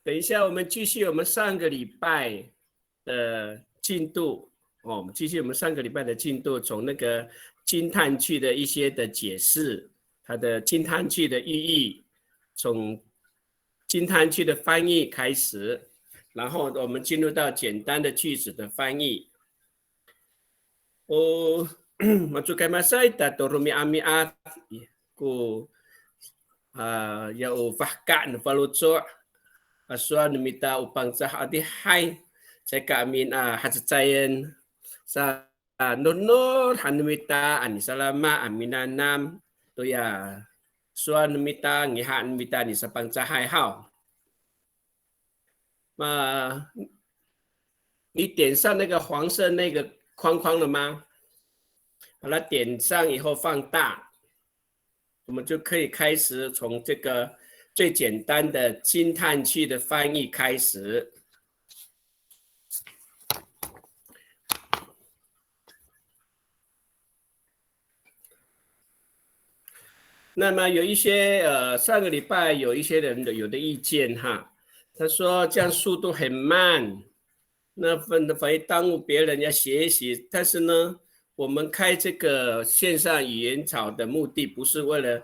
等一下我们继续我们上个礼拜的进度我们继续我们上个礼拜的进度，从那个惊叹句的一些的解释，它的惊叹句的意义，从惊叹句的翻译开始，然后我们进入到简单的句子的翻译。Matukai masay tatorumi amiat ku ya ufahka na palutso aswa numita upang sa ati hai sa kaamin hatsayan sa nunur hanumita anisalama aminanam to ya swa numita ngiha numita ni sa pangcahai hao 你点上那个黄色那个框框了吗？把它点上以后放大，我们就可以开始从这个最简单的惊叹句的翻译开始。那么有一些上个礼拜有一些人有的意见哈，他说这样速度很慢，那反而耽误别人要学习。但是呢，我们开这个线上语言草的目的不是为了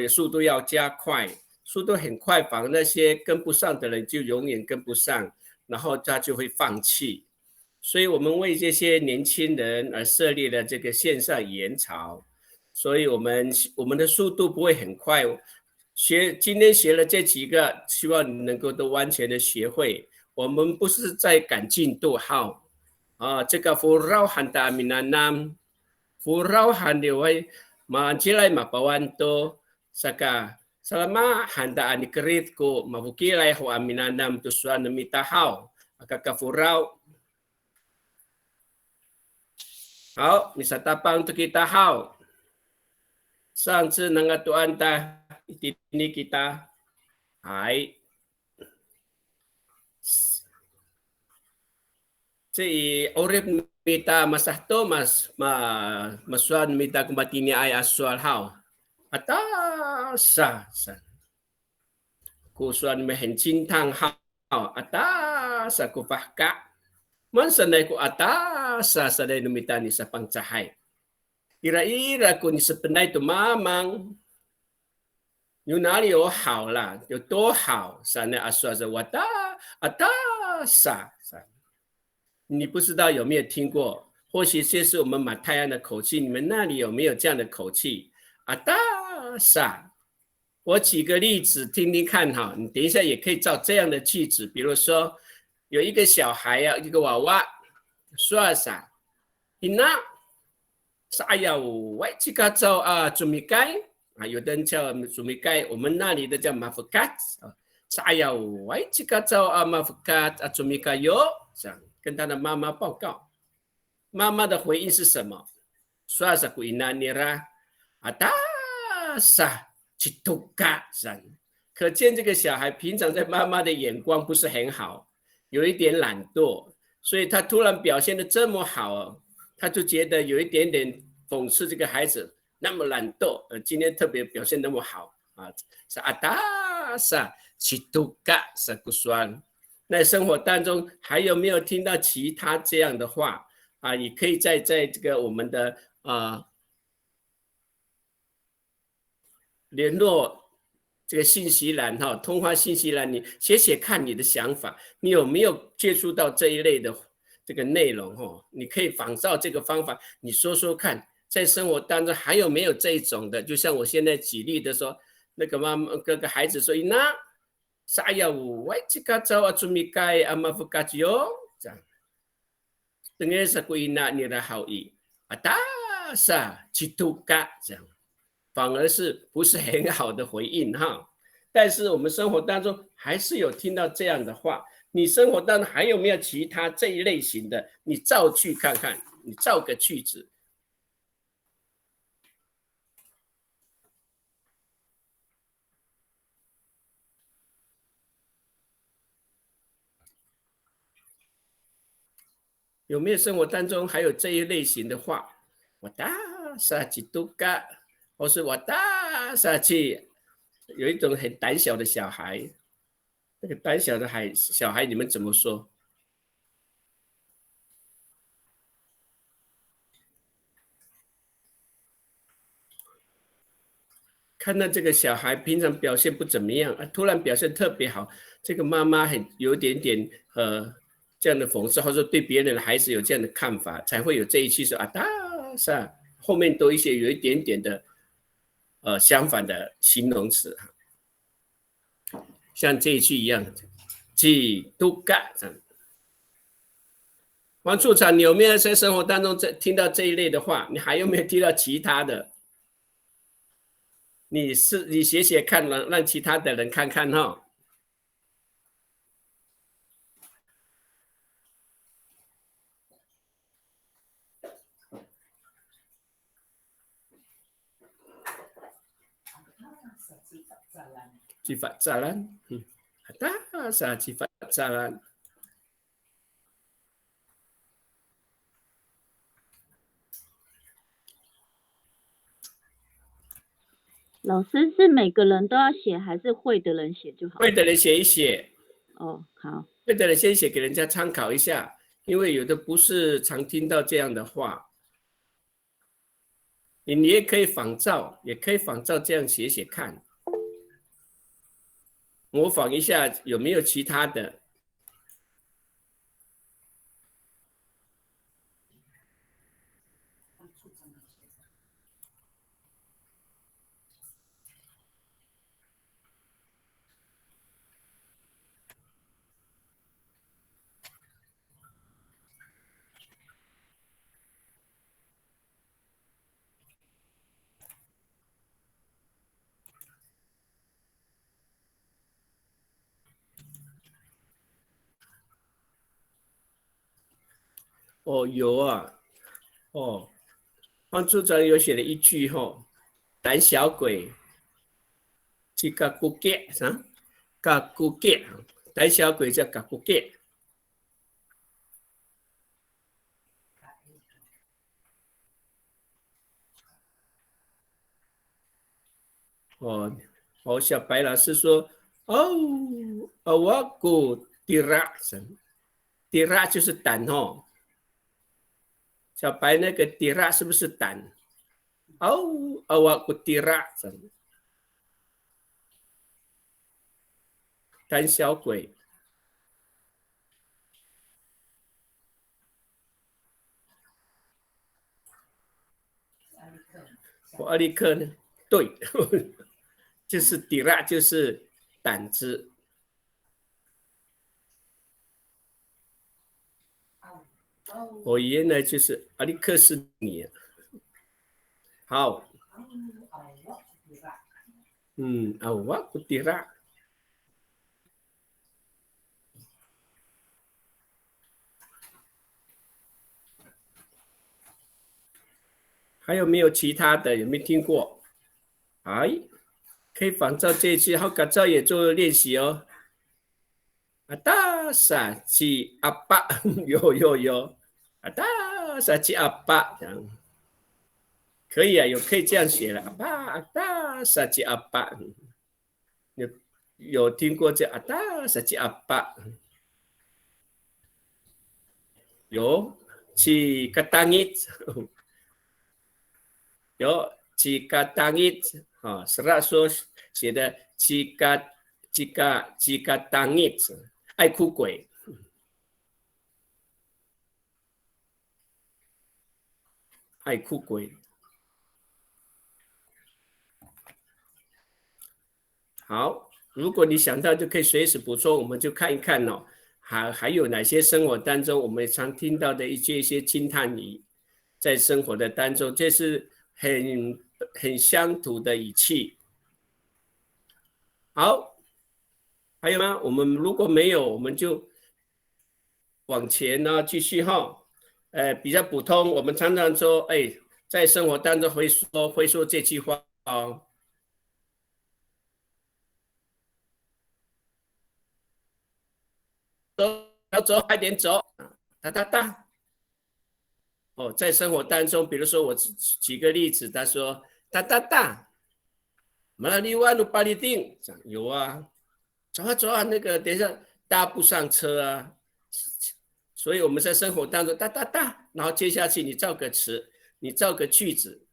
速度要加快，速度很快，反而那些跟不上的人就永远跟不上，然后他就会放弃。所以我们为这些年轻人而设立了这个线上语言草。所以我们的速度不会很快，今天学了这几个，希望你能够都完全的学会。我们不是在赶进度号这个furau hanta aminanam furau handiwai mancilai mapawanto saka selama hanta anikerit ko mabukilai ho aminanam tusuan mitahau akaka furau 好，你sa tapang untuk kita hau 上次那个短的ini kita hai 这 orip mita masahto mas masuan mita kumatini ay aswal hao atasa kusuan mehen cintang hao atasa kupahka mansanay ko atasa sanay numita ni sa pangcahay ira-ira ko ni sa penay tumamang 有哪里有好啦？有多好？sana aswa sa wata atasa 你不知道有没有听过？或许这是我们马太安的口气，你们那里有没有这样的口气？atasa 我举个例子听听看哈，你等一下也可以照这样的句子，比如说有一个小孩一个娃娃，说啥？ina saya wai jika zau jumikai 有的人叫 jumikai 我们那里的叫 mafukat saya wai jika zau mafukat jumikai yo 这样跟他的妈妈报告，妈妈的回应是什么？说啥古ina nira atasa cituka 可见这个小孩平常在妈妈的眼光不是很好，有一点懒惰，所以他突然表现得这么好，他就觉得有一点点讽刺这个孩子那么懒惰，今天特别表现那么好是atasa cituka sakusuan。那生活当中还有没有听到其他这样的话也可以在这个我们的联络这个信息栏通话信息栏，你写写看你的想法，你有没有接触到这一类的这个内容你可以仿照这个方法，你说说看，在生活当中还有没有这一种的？就像我现在举例的说，那个妈妈哥哥孩子说那saya wai jika cawa cumikai ama vukatio 这样dengan saku ina nira haui atasa cituka 这样反而是不是很好的回应但是我们生活当中还是有听到这样的话，你生活当中还有没有其他这一类型的？你造句看看，你造个句子。有没有生活当中还有这一类型的话？我大撒气都嘎，或是我大撒气，有一种很胆小的小孩。那个胆小的小孩，你们怎么说？看到这个小孩平常表现不怎么样，突然表现特别好，这个妈妈有点点这样的讽刺，或者对别人的孩子有这样的看法，才会有这一句说啊，大是啊，后面多一些有一点点的相反的形容词，像这一句一样，基督干。王处长，你有没有在生活当中听到这一类的话？你还有没有听到其他的？你写写看，让其他的人看看哈。Sifat jalan, ada sifat jalan。老师是每个人都要写，还是会的人写就好？会的人写一写。哦，好。会的人先写给人家参考一下，因为有的不是常听到这样的话。你也可以仿照，这样写写看，模仿一下有没有其他的。哦，有啊，哦，方处长有写了一句吼，胆小鬼，这个古杰啥？个古杰，胆小鬼叫个古杰。哦，小白老师说，我古tidak，tidak就是胆哦。小白那个 tidak 是不是胆？我古 tidak，胆小鬼。我阿力克呢？对，就是 tidak 就是胆子。我原来就是阿力克是你。好，我古 tidak。还有没有其他的？有没有听过？哎，可以仿照这一句，好，改造也做练习哦。Ada saji apa？ 有。Ada saji apa？ 这样可以啊，可以这样写了。Ada saji apa？ 有听过这 Ada saji apa？ 有去katangit， 有去katangit 啊，是啦，说写的去katangit， 爱哭鬼。爱哭鬼。好，如果你想到就可以随时补充，我们就看一看哦，还有哪些生活当中我们常听到的一些惊叹语，在生活的当中，这是很乡土的语气。好，还有吗？我们如果没有，我们就往前呢继续哈。比较普通，我们常常说，在生活当中会说这句话哦。要走，快点走，哒。在生活当中，比如说我举个例子，他说哒，马拉利瓦努巴利丁，有啊，走啊走啊，那个等一下搭不上车啊。所以我们在生活当中哒哒哒，然后接下去你造个词，你造个句子，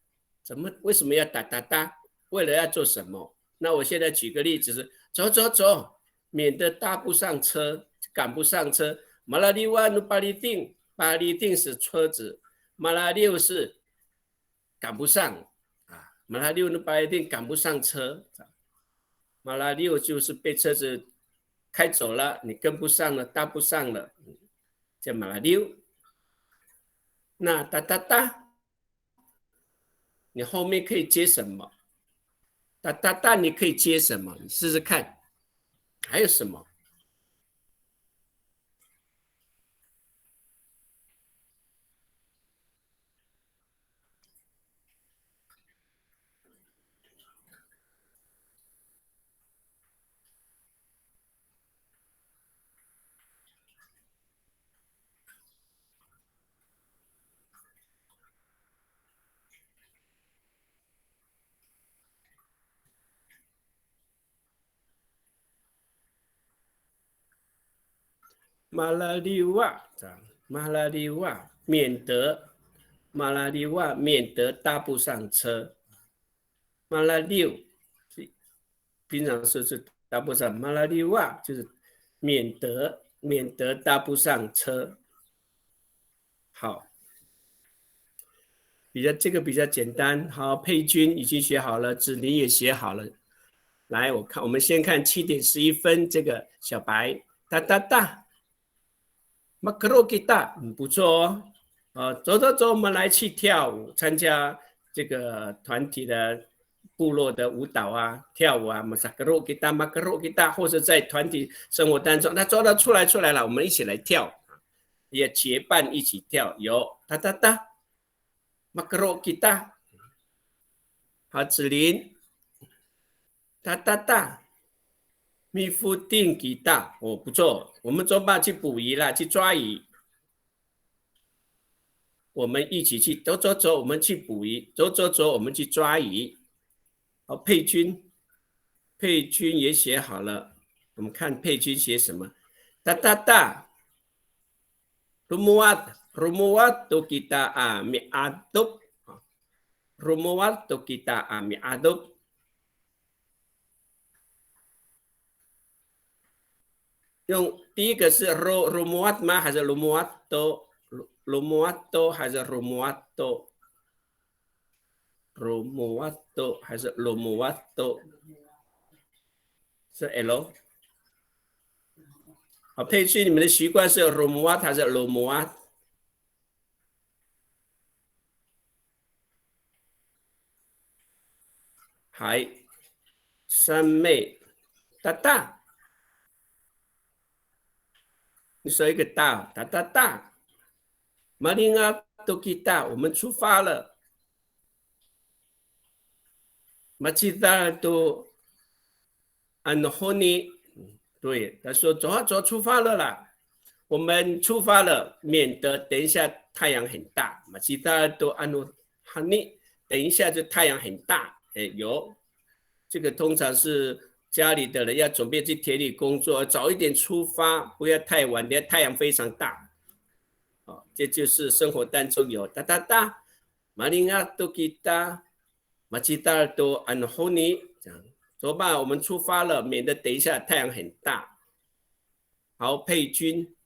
为什么要哒哒哒？为了要做什么？那我现在举个例子是走走走，免得搭不上车，赶不上车。马拉利瓦努巴利定，巴利定是车子，马拉六是赶不上啊，马拉六努巴利定赶不上车，马拉六就是被车子开走了，你跟不上了，搭不上了，叫马拉六。那哒哒哒，你后面可以接什么？哒哒哒，你可以接什么？你试试看，还有什么？马拉利瓦，马拉利瓦，免得马拉利瓦免得搭不上车。马拉六，平常说是搭不上，马拉利瓦就是免得搭不上车。好，这个比较简单。好，佩君已经学好了，子林也学好了。来，我们先看7:11这个小白，哒哒哒。马克罗吉达，不错哦。走走走，我们来去跳舞，参加这个团体的部落的舞蹈啊，跳舞啊，马克罗吉达，或者在团体生活当中，那走到出来了，我们一起来跳，也结伴一起跳，有哒哒哒，马克罗吉达，好，子林，哒哒哒。密夫定吉大，哦，不错，我们走吧，去捕鱼了，去抓鱼。我们一起去走走走，我们去捕鱼，走走走，我们去抓鱼。好，佩君也写好了，我们看佩君写什么？哒哒哒 ，rumuat to kita amiadop， rumuat to kita amiadop。用第一个是 rumuat 吗？还是 rumuato？rumuato 还是 rumuato？rumuato 还是 rumuato？是 L。好，佩君，你们的习惯是 rumuat 还是 rumuat？还三妹，哒哒，你说一个大，哒哒哒。马林啊，都给大，我们出发了。马吉达都安霍尼，对，他说走啊走，出发了啦。我们出发了，免得等一下太阳很大。马吉达都安哈尼，等一下就太阳很大。有这个通常是家里的人要准备去田里工作，早一点出发，不要太晚，等下太阳非常大。这就是生活当中有哒哒哒，马林阿多吉达，马吉达多安霍尼，这样走吧，我们出发了，免得等一下太阳很大。好，佩君，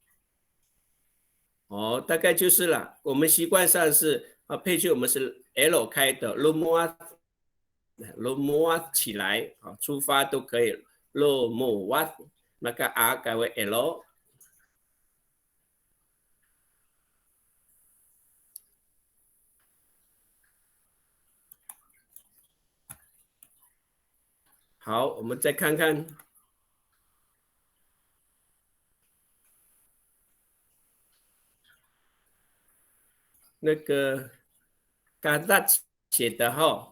大概就是了。我们习惯上是佩君，我们是 L 开的 ，lomoa 起来，出发都可以 ，lomoa， 那个 R 改为 L。好，我们再看看那个嘎达写的哈，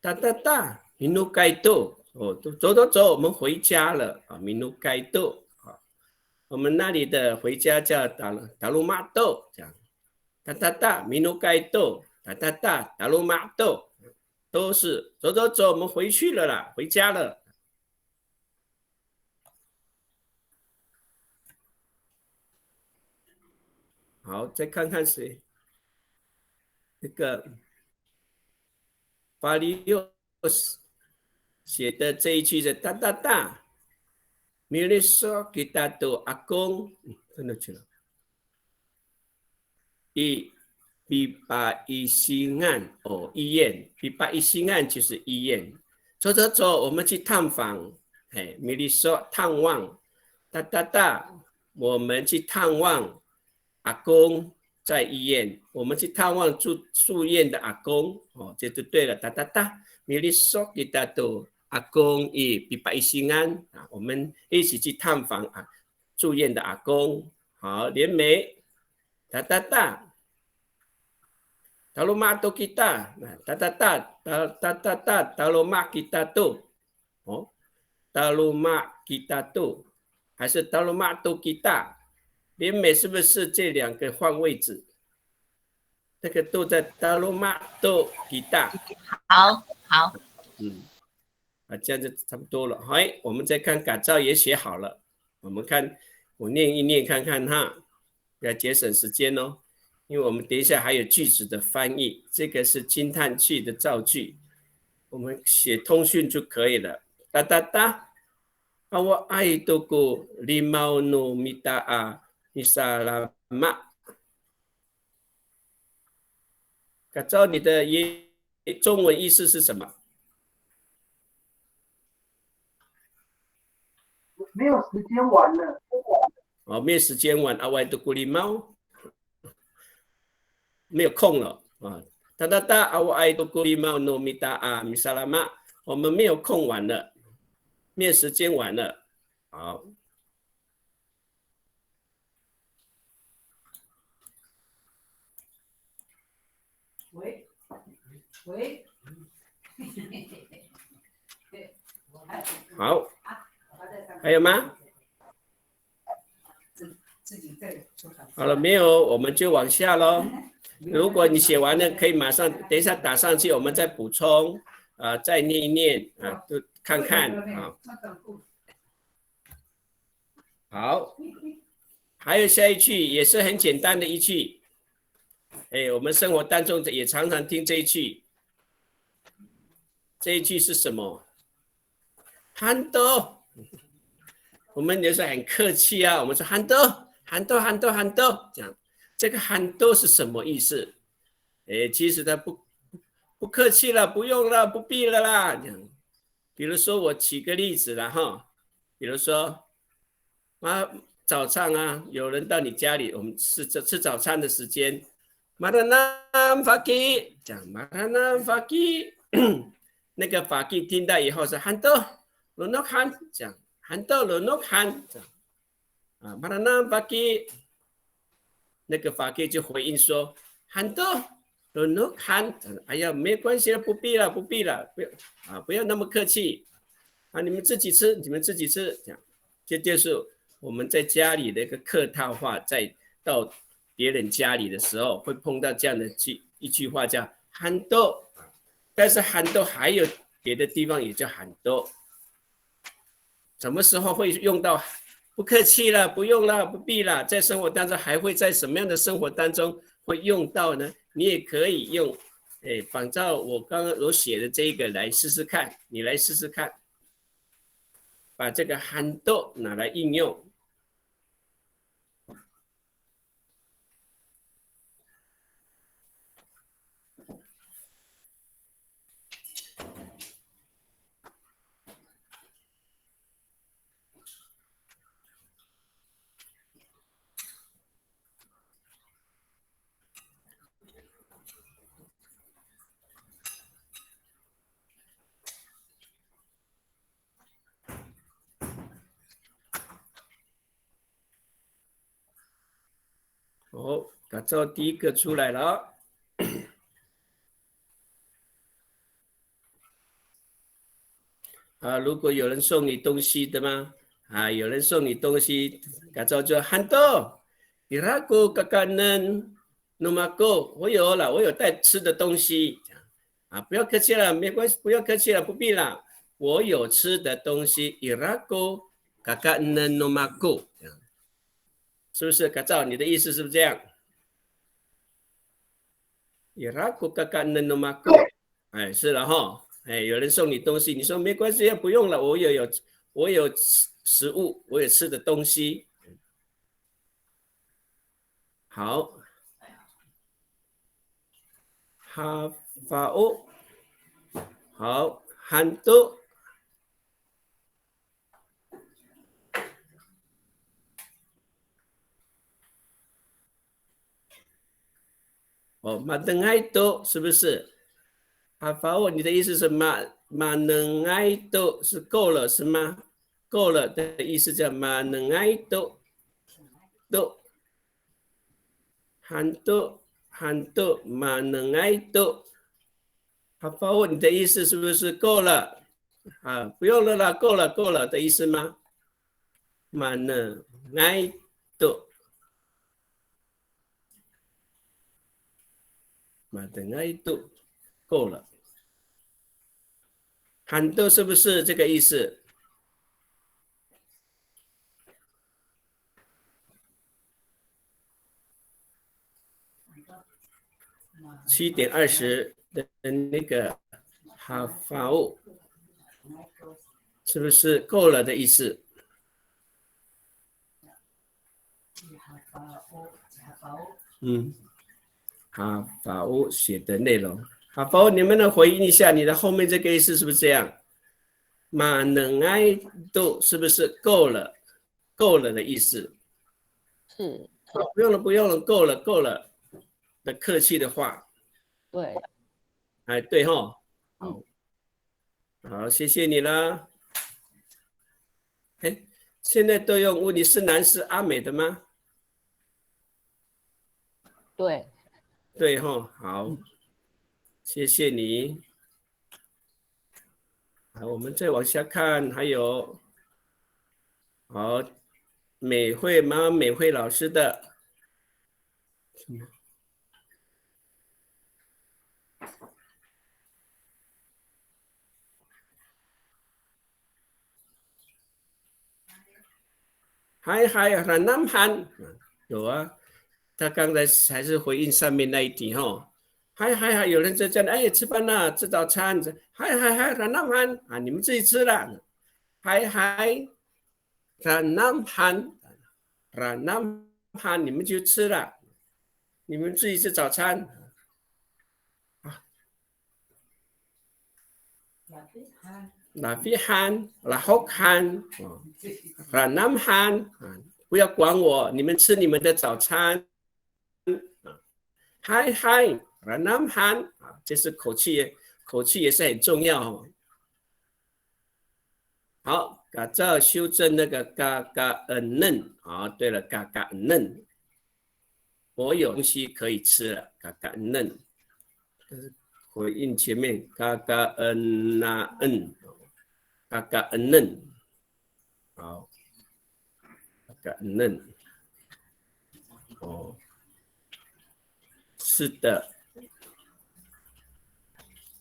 哒哒哒，米努盖豆，走走走，我们回家了啊，米努盖豆啊，我们那里的回家叫达鲁马豆，这样，哒哒哒，米努盖豆，哒哒哒，达鲁马豆。都是走走走，我们回去了啦，回家了。好，再看看谁，这个巴利奥斯写的这一句是哒哒哒，米利索给他的阿公，真的去了。比巴伊西岸哦，医院，比巴伊西岸就是医院。走走走，我们去探访，哎，米利索探望，哒哒哒，我们去探望阿公在医院，我们去探望住院的阿公，哦，这就对了，哒哒哒，米利索给他的阿公比巴伊西安啊，我们一起去探访啊住院的阿公，好，连眉，哒哒哒。Kalau mak tu kita, kalau mak kita tu, oh, kalau mak kita tu，还是 kalau mak tu kita，连美是不是这两个换位置？这个都在 kalau mak tu kita。好，好，这样就差不多了。好，我们再看改造也写好了，我们看我念一念看看哈，要节省时间哦。因为我们等一下还有句子的翻译，这个是惊叹句的造句，我们写通讯就可以了。哒哒哒 ，awak ai toko limau no mita misalama。改造你的中文意思是什么？没有时间玩了。哦，没有时间玩，awak toko limau。没有空了啊！哒哒哒，我爱多古里猫诺米达啊，米萨拉玛，我们没有空玩了，没有时间玩了。好，喂，好，还有吗？好了没有？我们就往下喽。如果你写完了，可以马上等一下打上去，我们再补充再念一念就看看啊。好，还有下一句也是很简单的一句，我们生活当中也常常听这一句。这一句是什么？憨豆，我们有时候很客气啊，我们说憨豆，憨豆，憨豆，憨豆，这样。这个憨豆是什么意思？其实他不客气了，不用了，不必了啦。这样，比如说我举个例子啦哈，比如说早上啊，有人到你家里，我们吃早餐的时间，马达南法基，讲马达南法基，那个法基听到以后是憨豆，罗诺罕，讲憨豆罗诺罕，这样啊，马达南法基。那个法给就回应说：“很多都能看，哎呀，没关系了，不必了，不必了，不要那么客气啊，你们自己吃，你们自己吃。”这样，这就是我们在家里的一个客套话，在到别人家里的时候会碰到这样的一句话叫“很多”，但是很多还有别的地方也叫很多。什么时候会用到？不客气了，不用了，不必了。在生活当中还会在什么样的生活当中会用到呢？你也可以用，仿照我刚刚我写的这个来试试看，你来试试看，把这个憨豆拿来应用。改造第一个出来了。如果有人送你东西的吗？有人送你东西，改造就很多。iraku kakanan numaku， 我有了，我有带吃的东西。啊，不要客气了，没关系，不要客气了，不必了。我有吃的东西 ，iraku kakak nenomaku， 是不是？嘎照，你的意思是不是这样 ？iraku kakak nenomaku， 哎，是了哈。哎，有人送你东西，你说没关系，不用了，我有食物，我有吃的东西。好，哈法欧，好，很多。哦，马登爱多是不是？哈法欧，你的意思是马能爱多是够了是吗？够了的意思叫马能爱多多，很多马能爱多。哈法欧，你的意思是不是够了？啊，不用了啦，够了的意思吗？马能爱多。马等爱度够了，很多是不是这个意思？7:20的那个哈法务是不是够了的意思？哈法务写的内容，哈法务，你们能回应一下你的后面这个意思是不是这样？马能爱度是不是够了的意思？是，不用了，够了的客气的话。对，哎，对哈，好，谢谢你啦。哎，现在都用问你是男是阿美的吗？对，对哈，好，谢谢你。好，我们再往下看，还有，好，美惠老师的。嗨，很南韩有啊，他刚才还是回应上面那一题哈。嗨，有人在这里，哎，吃饭了，吃早餐。嗨，很南韩啊，你们自己吃了。嗨，很南韩，你们就吃了，你们自己吃早餐。拉菲汗，拉好汗，拉南汗啊，不要管我，你们吃你们的早餐。嗨，拉南汗啊，这是口气也是很重要哦。好，嘎这修正那个嘎嫩啊，对了，嘎嫩，我有东西可以吃了，嘎嫩，回应前面嘎嫩，好，嘎嫩，哦，是的，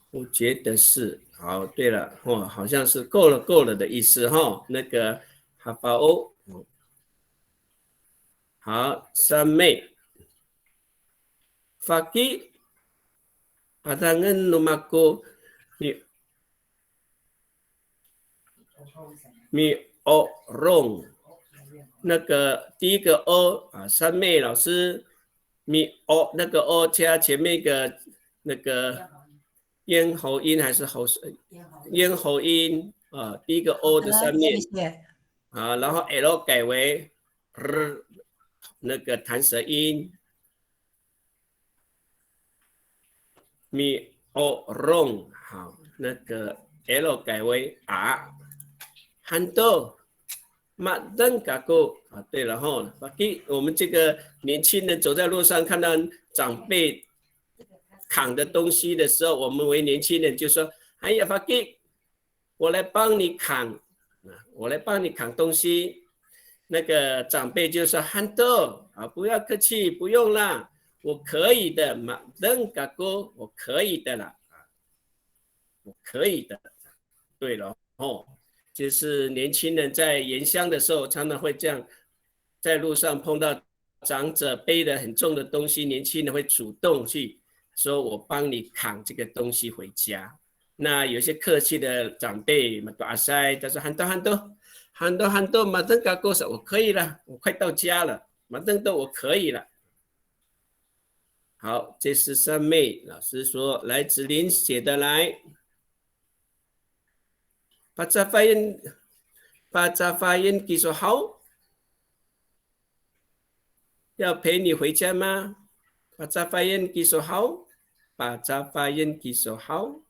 我觉得是，好，对了，哦，好像是够了的意思哈，那个哈巴欧，好，三妹，法基，padangan lumaku mi orong， 那个第一个 o 啊，三妹老师 mi o 那个 o 加前面一个那个咽喉音还是咽喉音啊，第一个 o 的上面啊，然后 l 改为那个弹舌音 mi orong， 好，那个 l 改为 r， 很多。马登嘎哥啊，对了哈，我们这个年轻人走在路上看到长辈扛的东西的时候，我们为年轻人就说：“哎呀，法基，我来帮你扛，我来帮你扛东西。”那个长辈就说：“很多啊，不要客气，不用啦，我可以的，马登嘎哥，我可以的啦。”我可以的。对了哦，就是年轻人在沿乡的时候，常常会这样，在路上碰到长者背的很重的东西，年轻人会主动去说：“我帮你扛这个东西回家。”那有些客气的长辈，大塞，他说：“很多，马登嘎过手，我可以了，我快到家了，马登都我可以了。”好，这是三妹老师说，来子琳写的来。把这发言给说好，要陪你回家吗？把这发言给说好，把这发言给说好，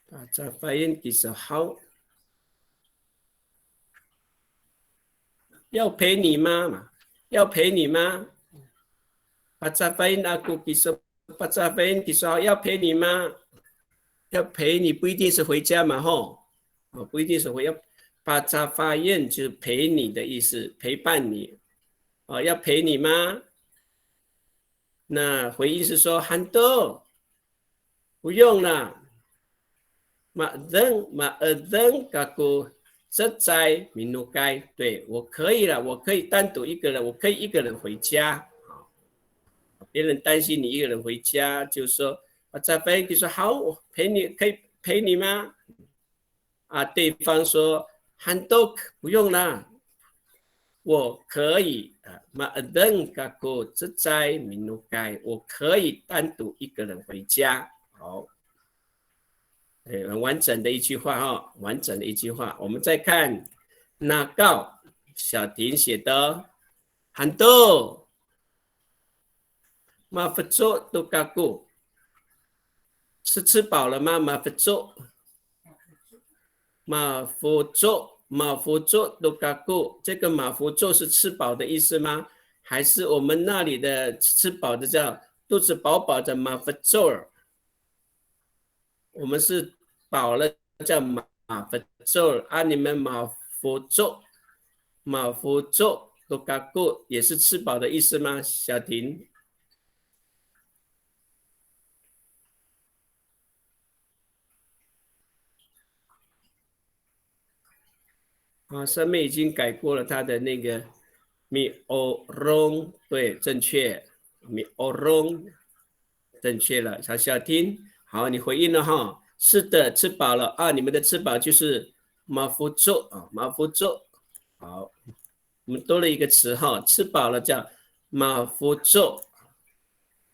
把这发言给说好。要陪你吗？要陪你吗？把这发言aku给说，把这发言给说好，要陪你吗？要陪你不一定是回家嘛，吼，不一定是回要把扎发愿就是陪你的意思，陪伴你，要陪你吗？那回应是说很多，不用了，马登嘎古这在民奴该，对我可以了，我可以单独一个人，我可以一个人回家，别人担心你一个人回家，就说。在飞机说好，我陪你，可以陪你吗？对方说很多不用了，我可以马登嘎古自在民奴该，我可以单独一个人回家。好，很完整的一句话哈，完整的一句话。我们再看那告小婷写的很多马弗佐都嘎古。是吃饱了吗？马福座都嘎古，这个马福座是吃饱的意思吗？还是我们那里的吃饱的叫肚子饱饱的马福座？我们是饱了叫马福座，你们马福座都嘎古也是吃饱的意思吗？小婷。上面已经改过了他的那个米欧隆，对，正确，米欧隆正确了。小听，好，你回应了哈，是的，吃饱了你们的吃饱就是马福座马福座，好，我们多了一个词哈，吃饱了叫马福座。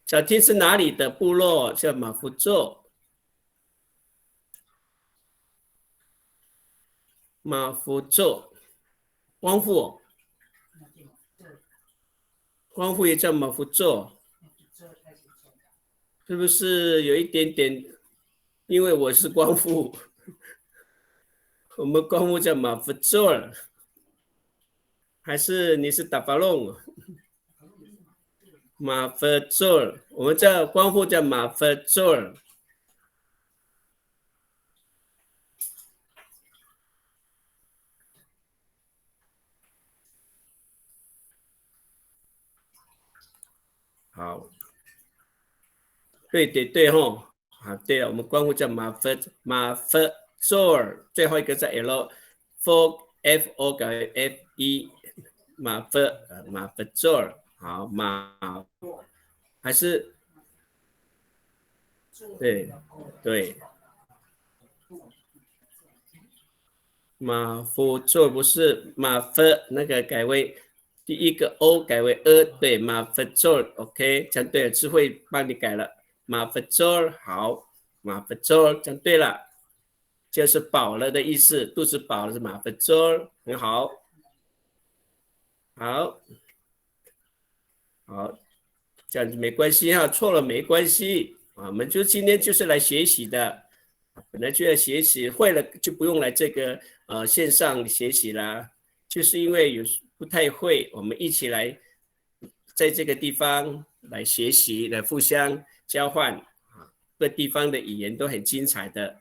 小听是哪里的部落？叫马福座。马福座，光复，光复也叫马福座，是不是有一点点？因为我是光复，我们光复叫马福座，还是你是达法隆？马福座，我们叫光复叫马福座。好，对吼，对了，我们光复叫马弗座，最后一个在 L，F O 改为 F E， 马弗座，好还是对，马弗座不是马弗那个改为。第一个 O 改为对，马弗座 ，OK， 讲对了，智慧帮你改了，马弗座好，马弗座讲对了，就是饱了的意思，肚子饱了是马弗座，很好，好，这样子没关系错了没关系我们就今天就是来学习的，本来就要学习，会了就不用来这个线上学习啦，就是因为有。不太会，我们一起来在这个地方来学习，来互相交换各地方的语言都很精彩的。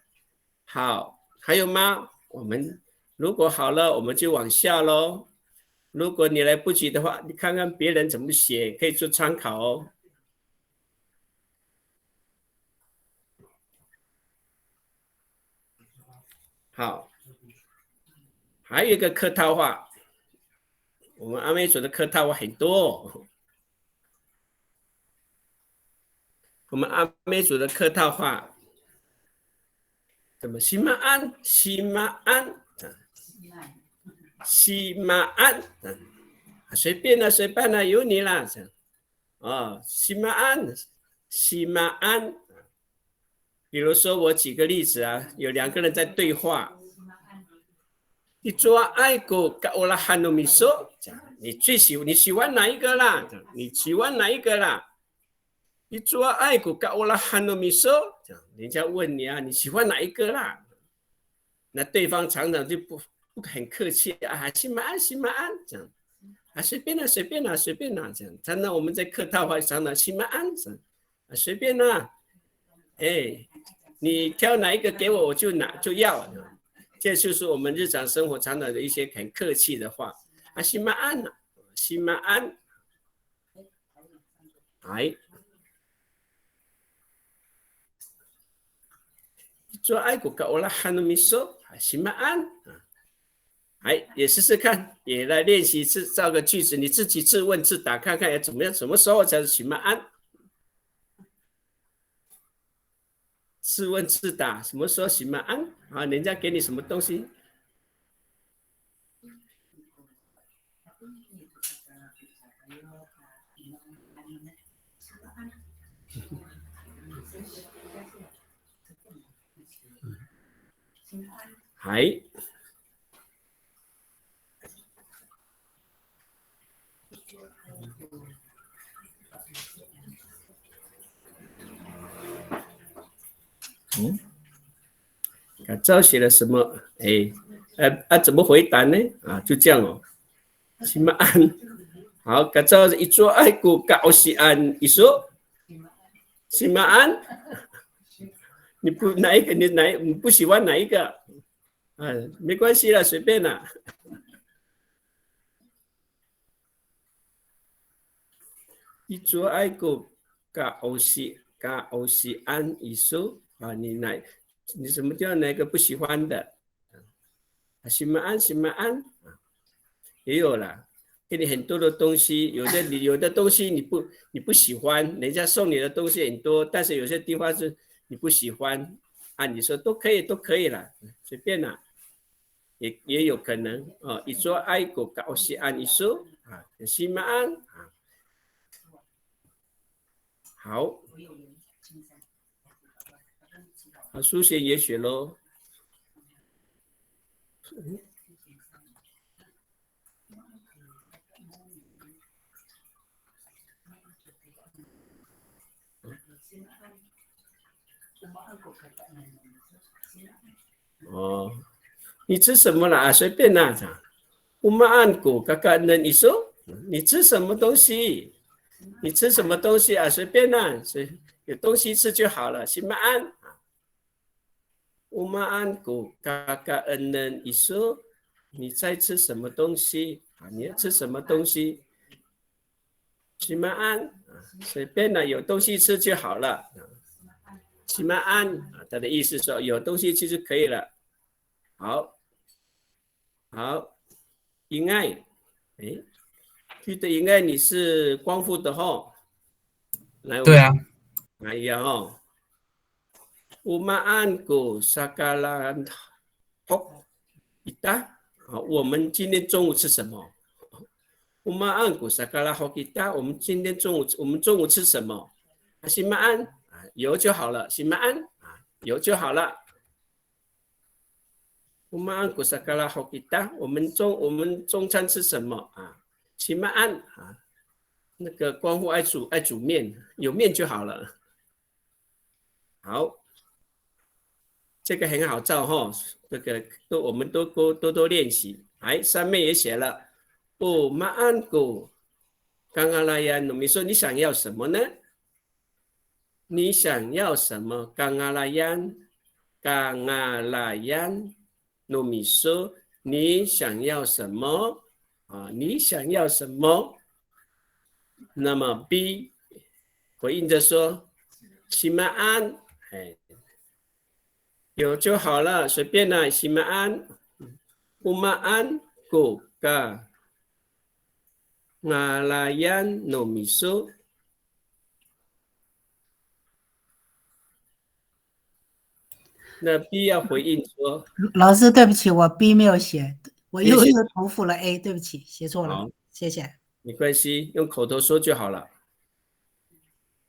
好，还有吗？我们如果好了，我们就往下咯。如果你来不及的话，你看看别人怎么写，可以做参考哦。好，还有一个客套话，我们阿美族的客套话很多。我们阿美族的客套话，怎么西马安西马安西马安，随便啦随便啦，有你啦，西马安西马安。比如说我举个例子啊，有2个人在对话，你做爱国跟我拉汉努米说，你喜欢哪一个啦？你喜欢哪一个啦？你做爱国跟我拉汉努米说，人家问你啊，你喜欢哪一个啦？那对方常常就不很客气啊，西马安西马安这样啊，随便啦随便啦随便啦这样。常常我们在客套话常常西马安啊，随便啦，你挑哪一个给我，我就要。这就是我们日常生活常常的一些很客气的话啊，西马安啊，西马安，做爱国跟我拉汉努米说，西马安，也试试看，也来练习制造个句子，你自己自问自答看看要怎么样，什么时候才是西马安？自问自答，什么时候喜马安啊？人家给你什么东西？还照写了什么？怎么回答呢？就这样哦。喜马安，好，改照一做爱国高喜安一说，喜马安，你不哪一个？你不喜欢哪一个？没关系啦，随便啦。一做爱国高喜安一说啊，你什么叫哪个不喜欢的？喜马安也有啦，给你很多的东西，有的东西你不喜欢，人家送你的东西很多，但是有些地方是你不喜欢你说都可以啦，随便啦，也有可能一说爱国高喜安一说喜马安好，书写也写咯。你吃什么啦？随便啦。我们按古嘎嘎呢？你说你吃什么东西？你吃什么东西啊？随便啦，有东西吃就好了。西马安，我们按古嘎嘎呢？你说你在吃什么东西你要吃什么东西？西马安，随便啦，有东西吃就好了。西马安，他的意思说有东西吃就可以了。好，应爱，记得应该你是光复的来，对啊。哎呀Umaan ko sakalan hok kita，我们今天中午吃什么？Umaan ko sakalan hok kita，我们今天中午吃什么？西马安有就好了，西马安有就好了。Umaan ko sakalan hok kita，我们中餐吃什么西马安那个光复爱煮面，有面就好了。好。这个很好照这个我们多多练习。上面也写了Maanku Kangalayan， 你说你想要什么呢？你想要什么？Kangalayan， 你说你想要什么你想要什么？那么 B 回应着说，西马安，有就好了，随便啦。西马安、乌马安、古嘎、马拉yan no miso。那 B 要回应说，老师，对不起，我 B 没有写，我又写重复了 A， 对不起，写错了好，谢谢。没关系，用口头说就好了。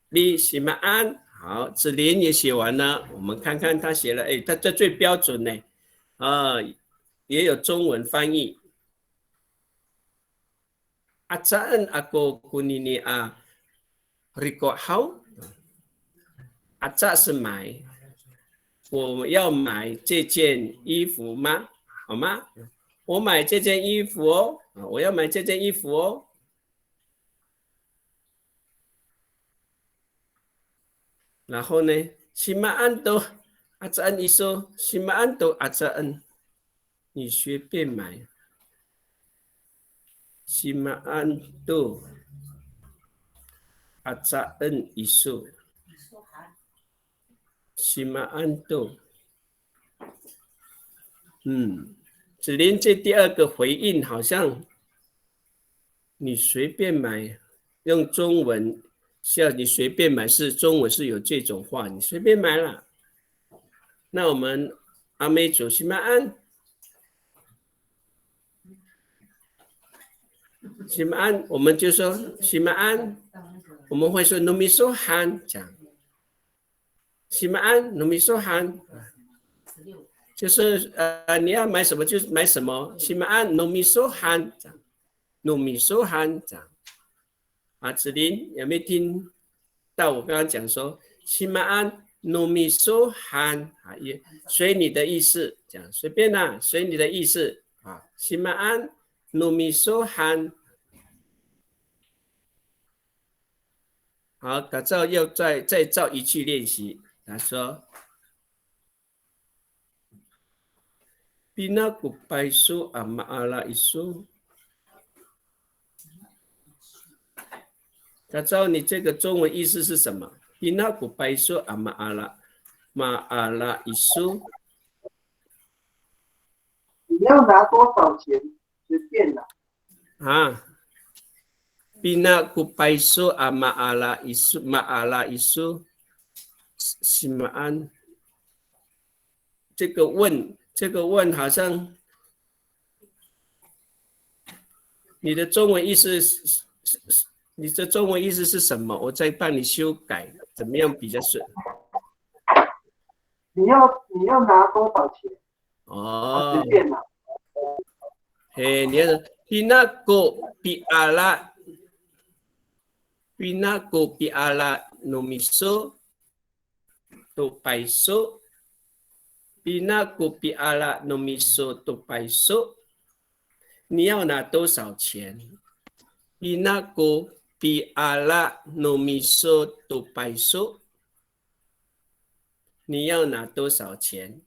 B 西马安，好，子琳也写完了，我们看看他写了，哎，他这最标准呢，也有中文翻译。Atsaan ako kunin ni Rico How？ Atsa 是买，我要买这件衣服吗？好吗？我买这件衣服哦，我要买这件衣服哦。然后呢，simaan to atsaan iso simaan to atsaan， 你随便买。simaan to atsaan iso simaan to。子琳这第二个回应好像你随便买，用中文像你随便买是中文是有这种话，你随便买了。那我们阿美族西马安，西马安我们就说西马安，我们会说 nomisohan 讲，西马安 nomisohan。就是你要买什么就买什么，西马安 nomisohan 讲 nomisohan 讲。子琳有没有听到我刚刚讲说西马安 nomisohan 也随你的意思讲，随便啦，随你的意思西马安 nomisohan。好，改造要再造一句练习。他说 pinakupaiso ang maala iso。 他知道你这个中文意思是什么 pinakupaiso ang maala iso。 你要拿多少钱随便拿。pinakupaiso ang maala iso simaan。 这个问好像你的中文意思是什么？我再帮你修改，怎么样比较顺？你要拿多少钱？随便拿。你要pinako piala nomiso to paiso。 pinako piala nomiso to paiso， 你要拿多少钱 pinako piala nomiso to paiso， 你要拿多少钱？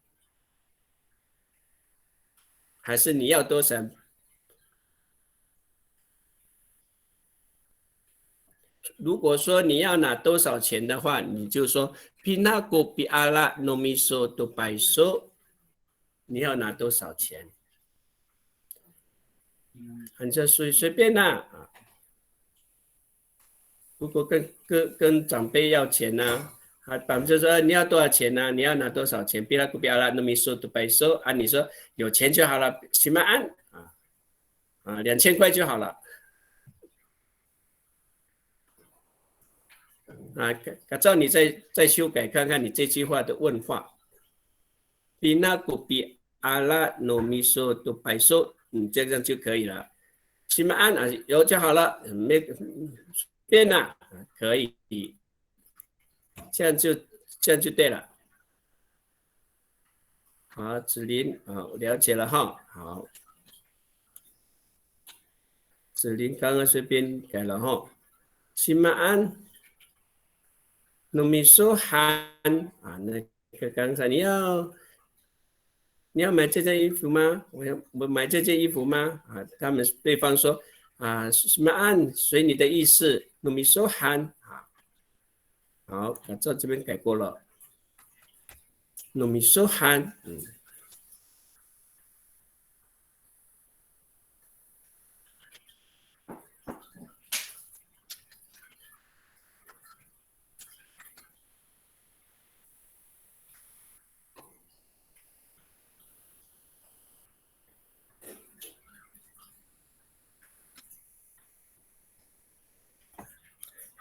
还是你要多少？如果说你要拿多少钱的话，你就说 pinako piala nomiso to paiso， 你要拿多少钱？反正随便啦。如果跟长辈要钱呢，就说你要多少钱呢？你要拿多少钱 ？pinako piala nomiso to paiso， 你说有钱就好了，行吗？2000块就好了。改造你再修改看看你这句话的问话。pinako piala nomiso to paiso， 这样就可以了。行吗？有就好了，没变了，可以，这样就对了。好，子琳，了解了哈。好，子琳刚刚随便改了哈。行吗？nomisohan 那个刚才你要买这件衣服吗？我买这件衣服吗？他们对方说什么随你的意思 nomisohan。好，这边改过了。nomisohan。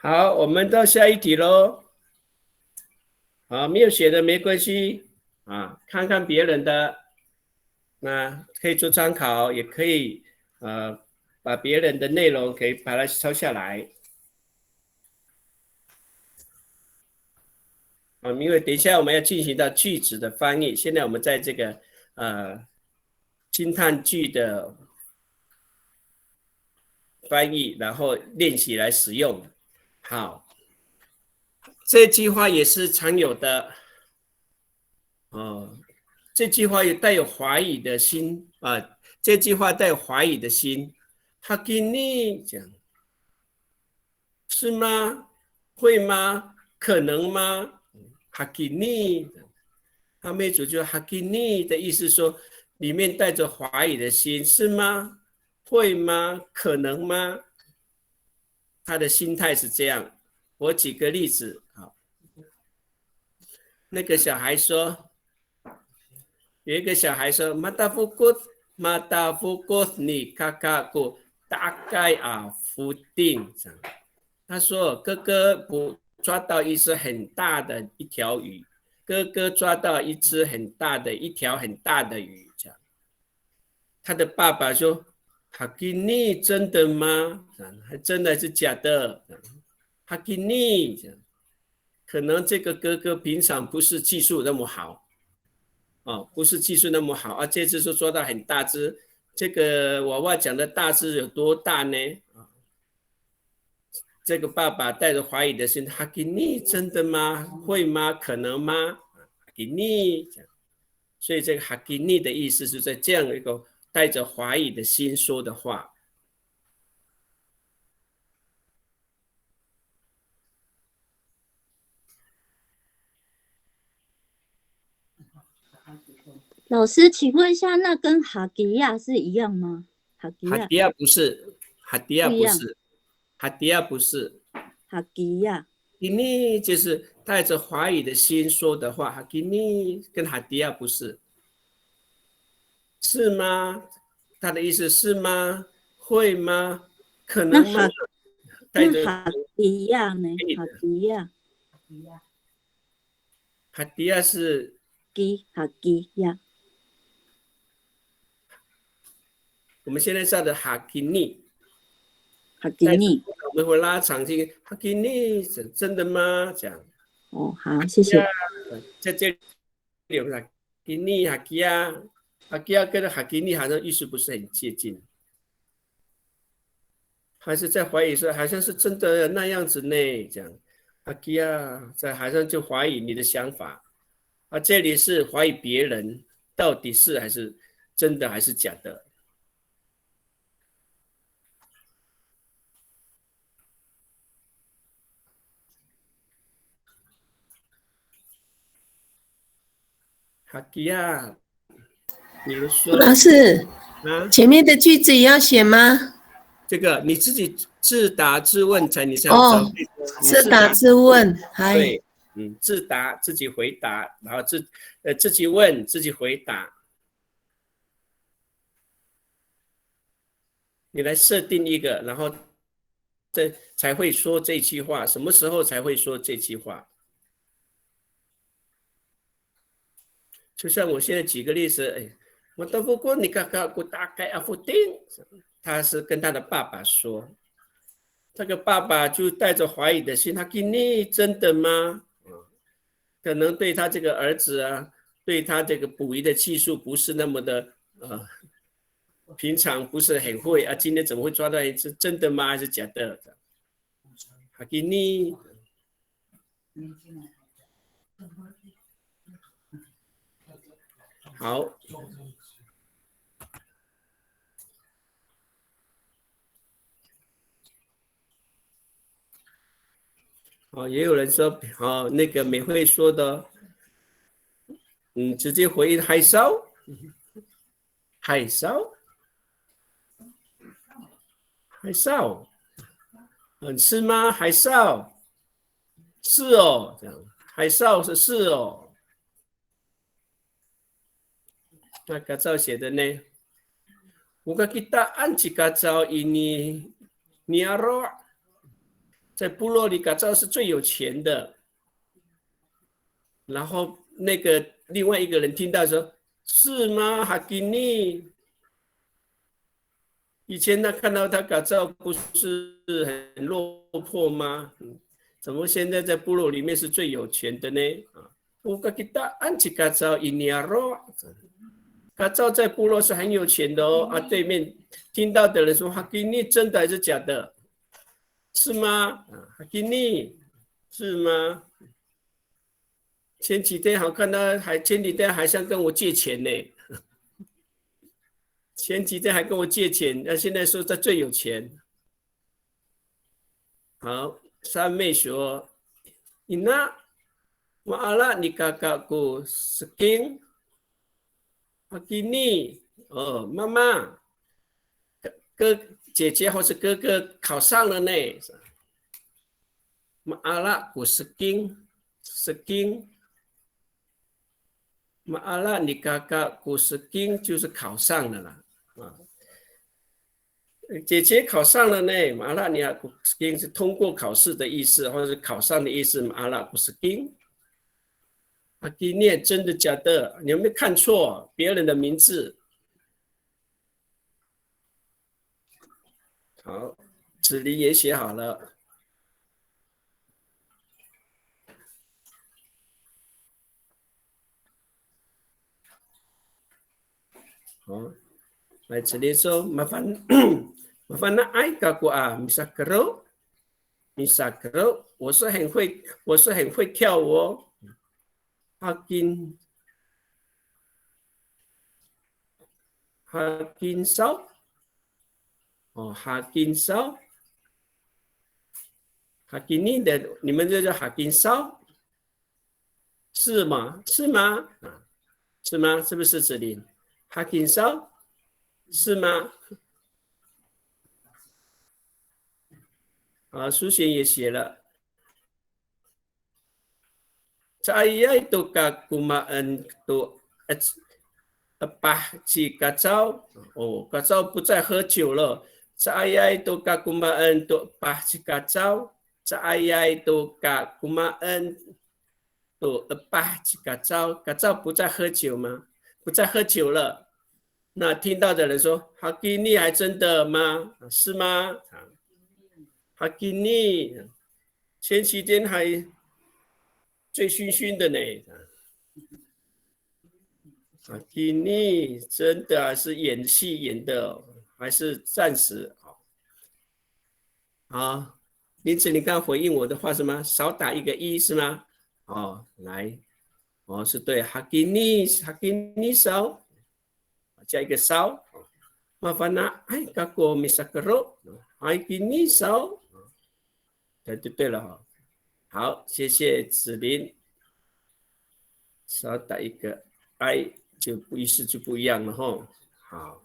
好，我们到下一题喽。好，没有写的没关系啊，看看别人的，那可以做参考，也可以把别人的内容可以把它抄下来。因为等一下我们要进行到句子的翻译，现在我们在这个惊叹句的翻译，然后练习来使用。好，这句话也是常有的，这句话也带有怀疑的心啊，这句话带有怀疑的心。哈基尼讲，是吗？会吗？可能吗？哈基尼，阿妹主就哈基尼的意思说，里面带着怀疑的心，是吗？会吗？可能吗？他的心态是这样。我举个例子，好，那个小孩说，有一个小孩说，马达夫国你卡卡古大概福定，他说哥哥抓到一只很大的一条鱼，哥哥抓到一只一条很大的鱼，这样。他的爸爸说，哈基尼真的吗？还真的是假的？哈基尼，可能这个哥哥平常不是技术那么好，不是技术那么好，这次说抓到很大只，这个娃娃讲的大只有多大呢？这个爸爸带着怀疑的心，哈基尼真的吗？会吗？可能吗？哈基尼，所以这个哈基尼的意思是在这样一个带着怀疑的心说的话。老师，请问一下，那跟哈吉亚是一样吗？哈吉亚哈迪亚不是，哈迪亚不是，哈迪亚不是，哈吉亚。基尼就是带着怀疑的心说的话，哈基尼跟哈迪亚不是，是吗？他的意思是吗？会吗？可能吗？那哈迪亚呢？哈迪亚，哈迪亚是哈吉亚。我们现在上的哈基尼，哈基尼，我们会拉长这个哈基尼，真的吗？这样。哦，好，谢谢。在这里有哈基尼、哈基亚，哈基亚跟哈基尼好像意思不是很接近，还是在怀疑说好像是真的那样子呢？这样，哈基亚在好像就怀疑你的想法，这里是怀疑别人到底是还是真的还是假的。哈基亚，比如说，老师，前面的句子也要写吗？这个你自己自答自问才你才自答自问，对，自答自己回答，然后自己问自己回答，你来设定一个，然后这才会说这句话，什么时候才会说这句话？就像我现在举个例子，我都不过你刚刚我大概阿福丁，他是跟他的爸爸说，这个爸爸就带着怀疑的心，他给你真的吗？可能对他这个儿子对他这个捕鱼的技术不是那么的平常不是很会今天怎么会抓到一只？真的吗？还是假的？他给你。好，也有人说，那个美惠说的，直接回应海烧，海烧，海烧，吃吗？海烧，是哦，这样，海烧是哦。那嘎造写的呢？Muka kita jika kacau ini niaro， 在部落里嘎造是最有钱的。然后那个另外一个人听到说：“是吗？哈基尼？以前他看到他嘎造不是很落魄吗？怎么现在在部落里面是最有钱的呢？” Muka kita jika kacau ini niaro。嘎造在部落是很有钱的哦。对面听到的人说：“哈基尼真的还是假的？是吗？哈基尼是吗？”前几天好看到前几天还想跟我借钱呢，前几天还跟我借钱，那现在说他最有钱。好，三妹说：“Ina, maala ni kakakku sking begini。”哦，妈妈，姐姐或是哥哥考上了呢。Maala ku sking。Maala你kakakku sking 就是考上了啦，姐姐考上了呢。Maala你kakakku sking 是通过考试的意思，或者是考上的意思。Maala ku sking， 你念真的假的？你有没有看错别人的名字？好，子离也写好了。好，来子离说：“麻烦那爱嘎古啊，米萨格肉，我是很会跳舞哦。哈金烧，哦，哈金烧，哈金尼的，你们这叫哈金烧，是吗？是吗？是吗？是不是子林？哈金烧是吗？啊，苏贤也写了。Saya itu kakumaan tu apa si kacau， 哦，kacau不再喝酒了。Saya itu kakumaan tu apa si kacau， Saya itu kakumaan tu apa si kacau，kacau不再喝酒吗？不再喝酒了。那听到的人说：“哈基尼还真的吗？是吗？”哈基尼前几天还醉醺醺的呢。哈基尼真的还是演戏演的，还是暂时好。因此你刚回应我的话是吗？少打一个一是吗？哦，来，哦是对，哈基尼少，加一个少。麻烦那哎，嘎果米萨格肉，哈基尼少，对就对了哈。好，谢谢子林。少打一个 i 就意思就不一样了哈。好，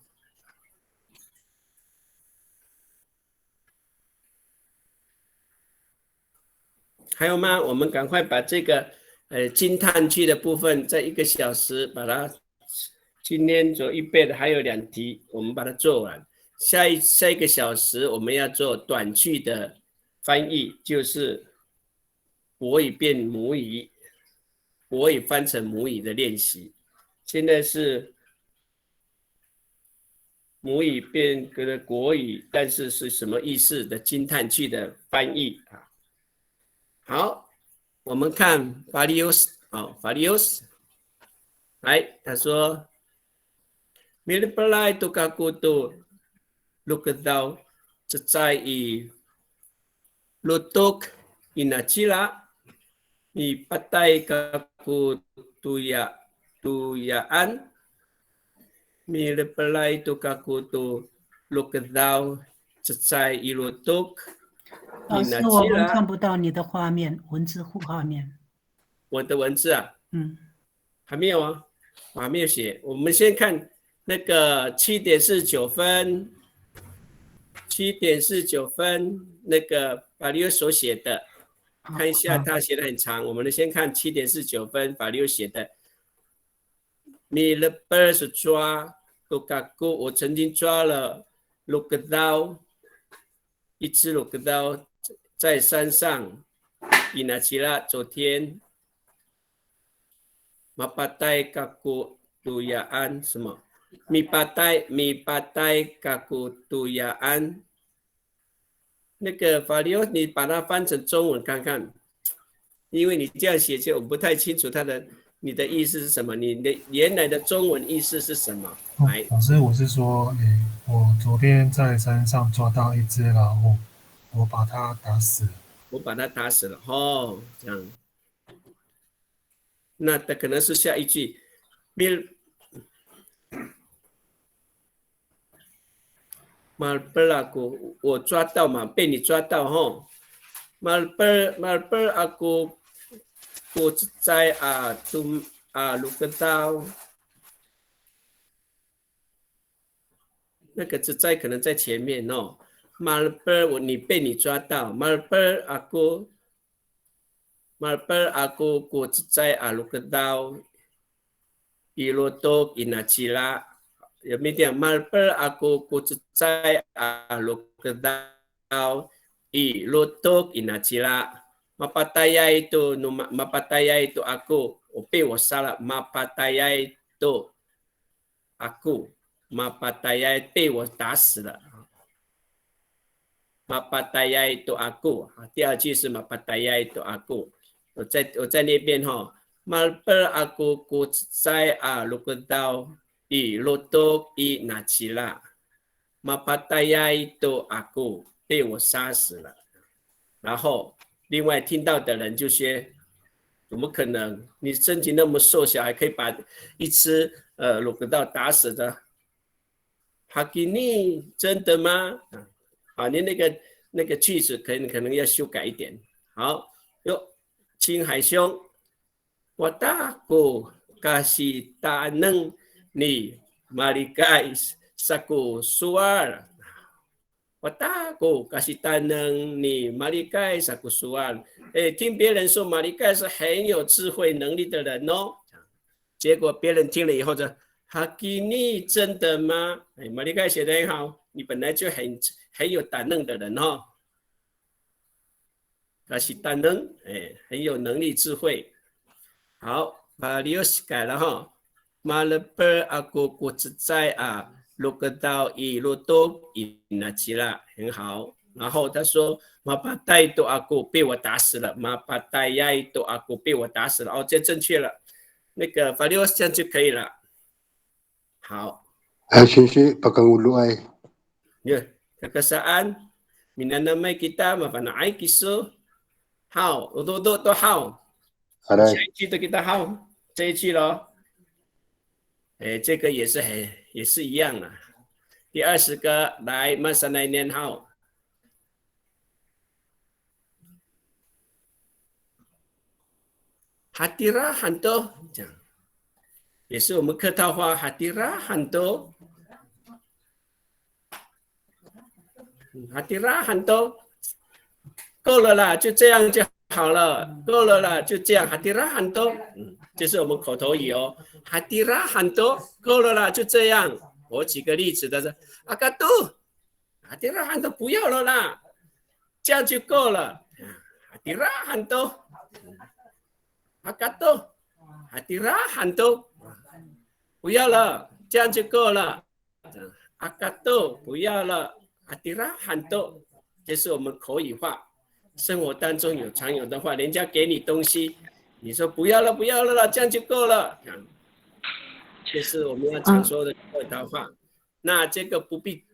还有吗？我们赶快把这个惊叹句的部分，在1个小时把它今天做预备的还有2题，我们把它做完。下一个小时我们要做短句的翻译，就是国语变母语，国语翻成母语的练习。现在是母语变成国语，但是是什么意思的惊叹句的翻译啊？好，我们看法利欧斯法利欧斯，来，他说 ，Milipalai tu kaku tu lukadau cecai lutuk inacila ni patai kaku tuyaan Milipalai tu kaku tu lukadau cecai lutuk。老师，我们看不到你的画面，文字画面。我的文字啊，还没有啊，我还没有写。我们先看那个7:49分，7:49分那个法律所写的，看一下他写的很长。我们先看7:49分法律写的。米勒贝尔是抓Lukaku，我曾经抓了鹿个刀，一只鹿个刀在山上。伊那奇拉昨天。Mapatai kaku tuyaan 什么？米巴代kaku tuyaan 那个法律你把它翻成中文看看，因为你这样写就我不太清楚你的意思是什么，你的原来的中文意思是什么？老师，我是说，我昨天在山上抓到一只老虎，我把它打死了。我把它打死了，哦，这样。那可能是下一句 Malper aku 我抓到嘛，被你抓到吼。Malper aku 我在录个刀，那个只在可能在前面哦。Malper 你被你抓到 ，Malper aku 我在录个刀。Ilotok inacila. Ya media malper aku kucai alukadau ilotok inacila. Mapataya itu aku. Ope wasala mapataya itu aku. Mapataya itu我打死了。Mapataya itu aku. 第二句是 mapataya itu aku。我在那边哈。Malper aku kucai alukadau ilotok inacila. Mapataya itu aku 被我杀死了。然后另外听到的人就说，怎么可能？你身体那么瘦小，还可以把一只鲁格道打死的？哈基尼真的吗？啊，你那个句子可能要修改一点。好，青海兄。Wataku kasih taneng ni marikai saku suar. Wataku kasih taneng ni marikai saku suar. 听别人说马里盖是很有智慧能力的人哦，结果别人听了以后就哈基尼真的吗？马里盖写得很好，你本来就很有胆量的人哦。kasih taneng，很有能力智慧。好，把理由改了哈。Malper aku kucai lukadau ilotok inacila 很好。然后他说 Mapatai itu aku 被我打死了 ，Mapataya itu aku 被我打死了。哦，这正确了。那个法律这样就可以了。好。Sisi pakai ulu ai. Ya, kekesaan minanamai kita mapanai kisu. 好，我都好。下一句都给他好，这一句咯，这个也是一样的。第20个来，马上来念好。Hadira hantu， 这样，也是我们客套话。Hadira hantu， Hadira hantu， 够了啦，就这样就好了，够了啦，就这样。Hadira hantu， 这是我们口头语哦。Hadira hantu， 够了啦，就这样。我举个例子的是，阿嘎杜，Hadira hantu 不要了啦，这样就够了。Hadira hantu， 阿嘎杜，Hadira hantu， 不要了，这样就够了。阿嘎杜，不要了，Hadira hantu， 这是我们口语化。生活当中常有的话，人家给你东西，你说不要了，不要了啦，这样就够了。这是我们要常说的客套话。那这个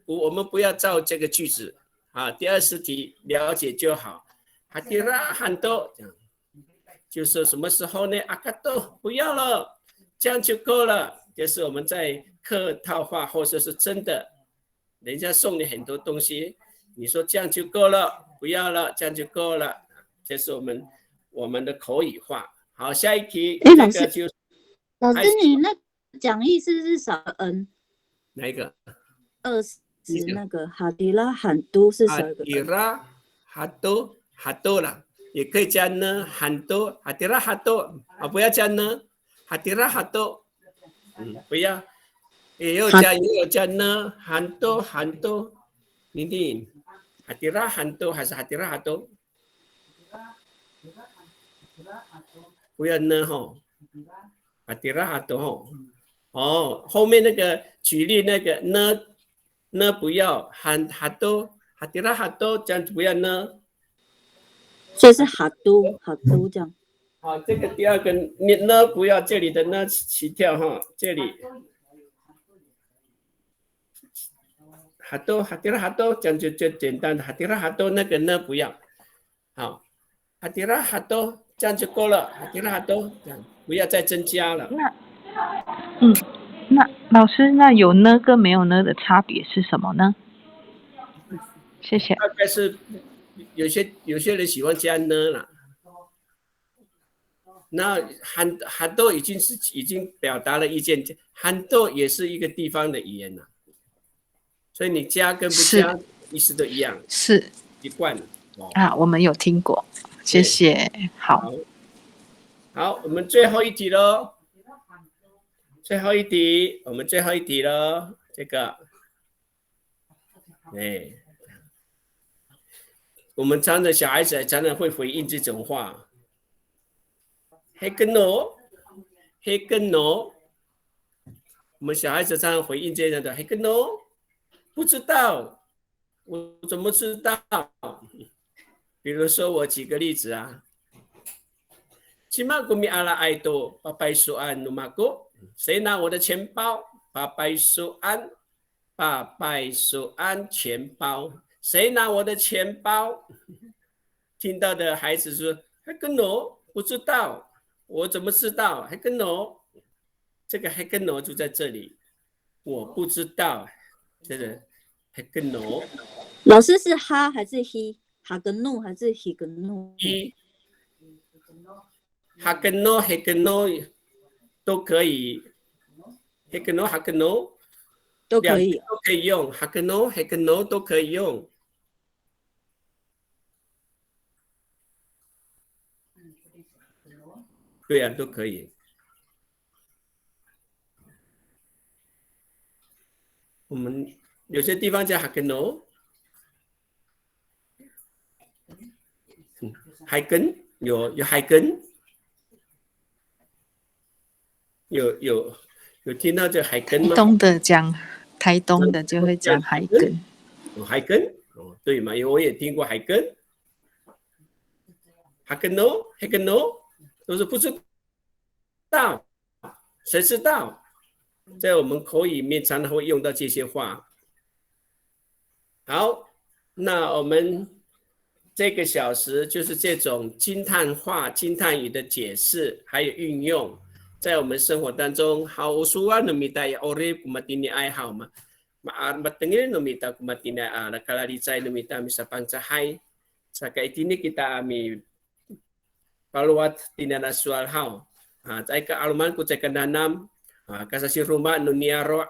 我们不要照这个句子啊。第20题了解就好。Hadira hantu， 就是什么时候呢？阿嘎多不要了，这样就够了。就是我们在客套话，或者是真的，人家送你很多东西，你说这样就够了。不要了，这样就够了。这是我们的口语化。好，下一题，老师，老师，你那讲义是不是少了 n？ 哪一个20那个哈迪拉罕都是少一个 n。哈迪拉哈多哈多啦，也可以加呢，罕多哈迪拉哈多啊，不要加呢，哈迪拉哈多，不要，也有加呢，罕多，你听，哈迪拉罕多还是哈迪拉哈多？不要呢吼，哈迪拉哈多吼，哦，后面那个举例那个呢不要，哈多。哈迪拉哈多这样子不要呢，所以是哈都这样。好，这个第二个你呢不要这里的呢起跳哈，这里哈迪拉哈多这样就简单的，哈迪拉哈多那个呢不要，好，哈迪拉哈多这样就够了，哈迪拉哈多这样不要再增加了。那老师，那有呢跟没有呢的差别是什么呢？谢谢。大概是有些人喜欢加呢啦，那韩豆已经表达了意见，韩豆也是一个地方的语言啦，所以你加跟不加意思都一样，是习惯了啊，我们有听过，谢谢。好，我们最后一题喽，我们最后一题喽，这个，我们常常小孩子常常会回应这种话，黑跟喏，我们小孩子常常回应这样的黑跟喏，不知道，我怎么知道？比如说我举个例子啊，起码我们阿拉爱多巴拜苏安努马哥，谁拿我的钱包？巴拜苏安钱包。谁拿我的钱包？听到的孩子说：“还跟我不知道，我怎么知道？还跟我，这个还跟我就在这里，我不知道，这个还跟我。”老师是哈还是 he？ 哈跟努还是 he 跟努？哈跟我都可以，哈跟我都可以，都可以用，哈跟我都可以用。对啊，都可以。我们有些地方叫哈根诺，海根有海根，有听到这海根吗？台东的讲，台东的就会讲海根。海根对嘛？因为我也听过海根，哈根诺。都是不知道，谁知道？在我们口语里面常常会用到这些话。好，那我们这个小时就是这种惊叹话、惊叹语的解释还有运用，在我们生活当中，好usuan numita ya ore kumatini ai hau ma matengil numita kumatini ala kala dicai numita misa pangcahai saka itini kita ami paluat tinana sual hau cai ka aluman ku cai kananam kasasi rumah nuniaro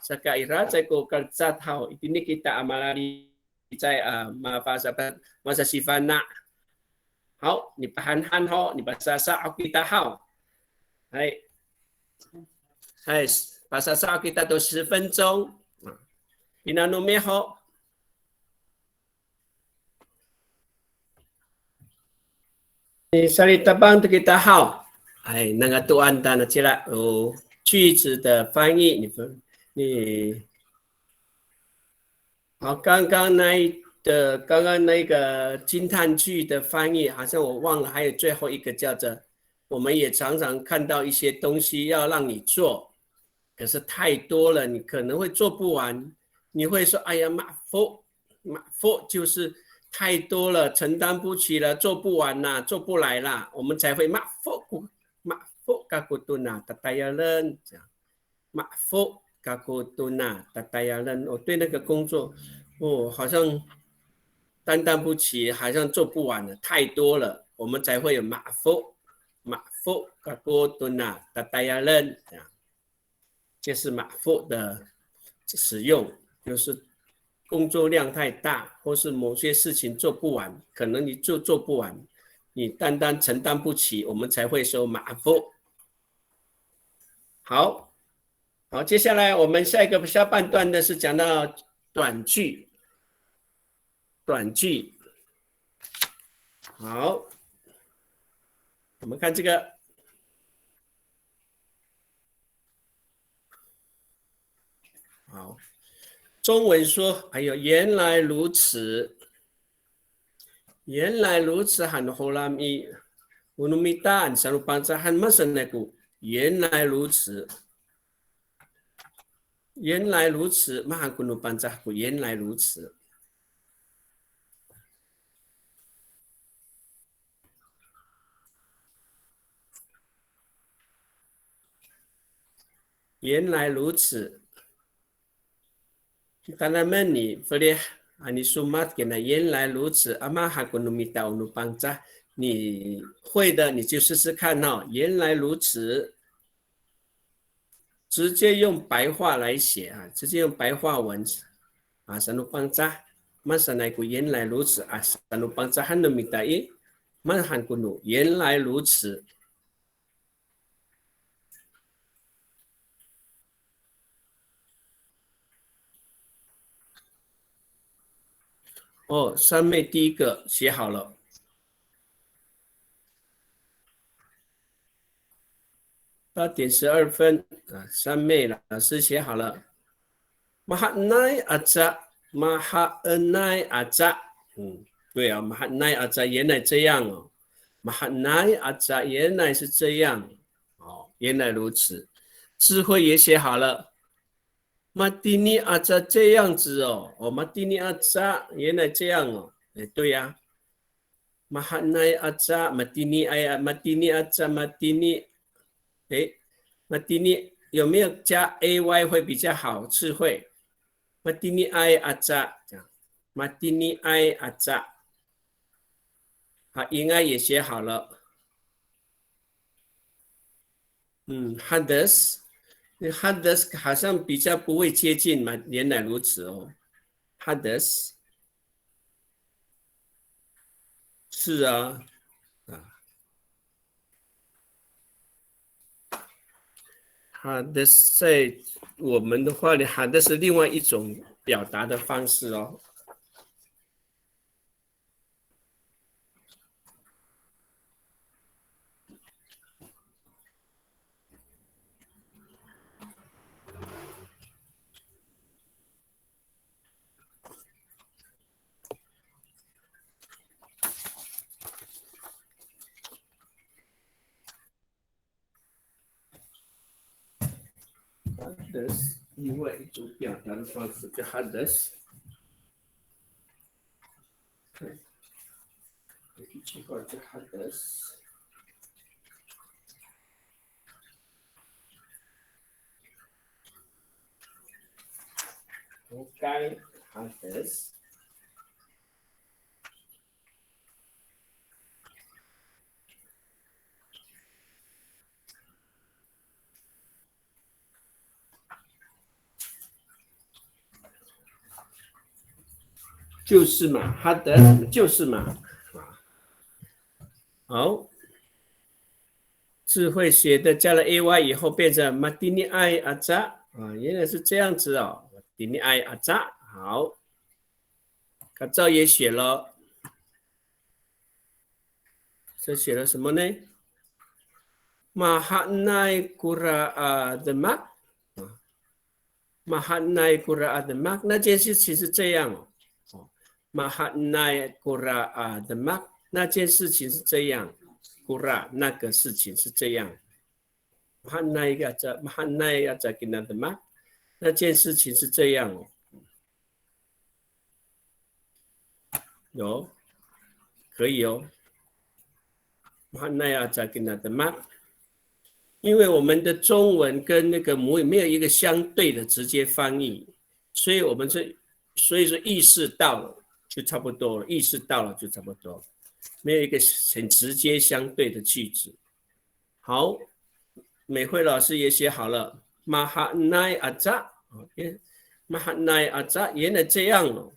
saka ira cai ku kalcat hau itini kita amalari cai masa sifana hau ni pahan hau ni basasa kita hau hai pasasa kita tu 10分钟pinanu meho salita bang kita hao， 那个读安单的起来哦，句子的翻译，你好，刚刚那个惊叹句的翻译，好像我忘了，还有最后一个叫做，我们也常常看到一些东西要让你做，可是太多了，你可能会做不完，你会说，哎呀，马虎就是。太多了，承担不起了，做不完啦，做不来啦，我们才会马虎嘎古杜纳达达亚人这样，马虎嘎古杜纳达达亚人，我对那个工作，好像担当不起，好像做不完了，太多了，我们才会有马虎夫嘎多敦呐达达亚人啊，这是马夫的使用，就是工作量太大，或是某些事情做不完，可能你就做不完，你单单承担不起，我们才会说马夫。好，接下来我们下半段的是讲到短句。好，我们看这个。好，中文说，哎呦，原来如此，很后来咪，unumita selalu pancahan masaneku， 原来如此，mahan kunu pancahku， 原来如此。原来如此。Tanaman ni boleh ani sumat kena 原来如此 ama hakunu mita unu pangca 你会的你就试试看哦，原来如此，直接用白话来写啊，直接用白话文啊 sanu pangca masanaiku 原来如此啊 sanu pangca hanu mitai man hakunu 原来如此。哦，上面第一个写好了。8点12分啊，上面老师写好了。Mahatnai aja， 对啊 ，Mahatnai aja 原来这样哦 ，Mahatnai aja 原来是这样哦，原来如此。智慧也写好了。Matini aja 这样子哦，Matini aja 原来这样哦，对呀。Mahatnai aja matini aja matini， matini 有没有加 ay 会比较好？智慧 matini ay aja， matini ay aja， 好，应该也写好了。hadas。Hadas 好像比较不会接近嘛，原来如此哦。Hadas 是啊，Hadas 在我们的话里 ，Hadas 是另外一种表达的方式哦。Hadas 另外一种表达的方式叫 hadas。这个叫 hadas。OK， hadas。就是嘛，他的就是嘛，好，智慧写的加了 ay 以后变成 matini ay aja 啊，原来是这样子哦 ，matini ay aja 好，卡照也写了，这写了什么呢 ？Mahatnai kura demak， Mahatnai kura demak 那件事情是这样哦。Mahatnai kura demak 那件事情是这样 ，kura 那个事情是这样 ，Mahatnai aja kina demak 那件事情是这样哦，有可以哦 ，Mahatnai aja kina demak， 因为我们的中文跟那个母语没有一个相对的直接翻译，所以所以说意识到了。就差不多了，意识到了就差不多了，没有一个很直接相对的句子。好，美惠老师也写好了。Mahanai aja， Mahanai aja， 原来这样哦。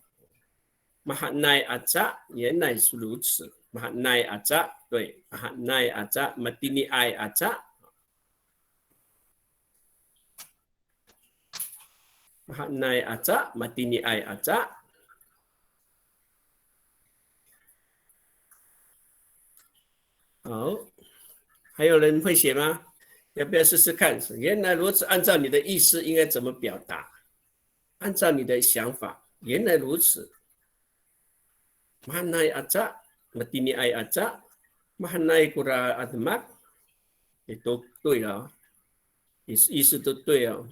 Mahanai aja， 原来是如此。Mahanai aja， 对 ，Mahanai aja， Matini ai aja。Mahanai aja, matini ai aja。好，还有人会写吗？要不要试试看？原来如此，按照你的意思应该怎么表达？按照你的想法，原来如此。Mahanai aja, matini ai aja, mahanai kura admak， 也都对了，意思都对哦。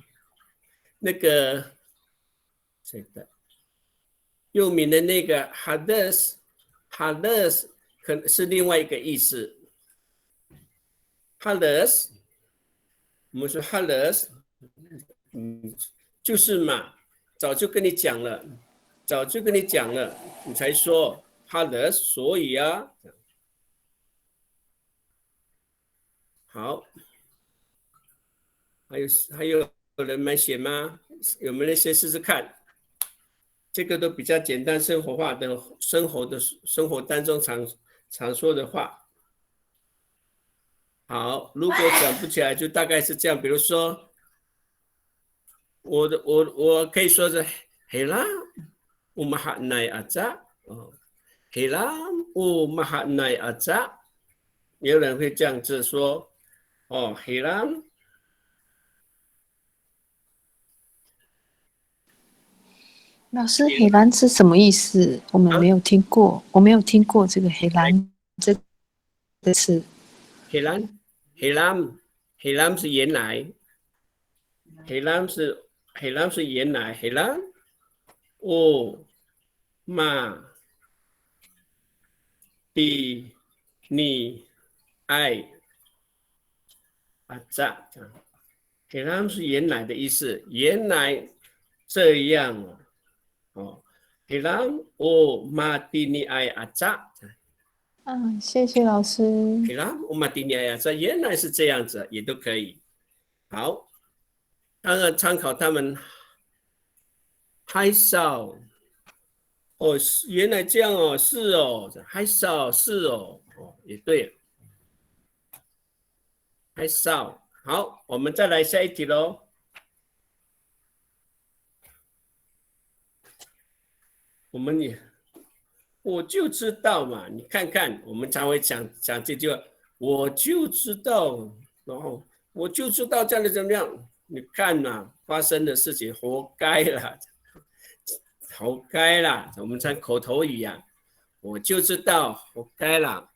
那个谁的？右面的那个 hadas 可能是另外一个意思。hadas， 我们说 hadas， 就是嘛，早就跟你讲了，你才说 hadas， 所以啊。好，还有人没写吗？有没有人先试试看？这个都比较简单生活化的生活当中常说的话。好，如果想不起来，就大概是这样。比如说，我可以说是 Hela umahanai aja， Hela umahanai aja， 有人会这样子说，Hela。老师，黑蓝是什么意思？我们没有听过，我没有听过这个黑蓝这词。黑蓝是原来，黑蓝是原来，黑蓝嘛di ni ai aja， 黑蓝是原来的意思，原来这样哦。黑蓝嘛di ni ai aja。谢谢老师。原来是这样子，也都可以。好，当然参考他们。还少，原来这样哦，是哦，还少是哦，也对。还少，好，我们再来下一题喽。我就知道嘛，你看看，我们才会讲这句话，我就知道，然后我就知道这样的怎么样？你看嘛，发生的事情活该了，活该了。我们讲口头语啊，我就知道活该了。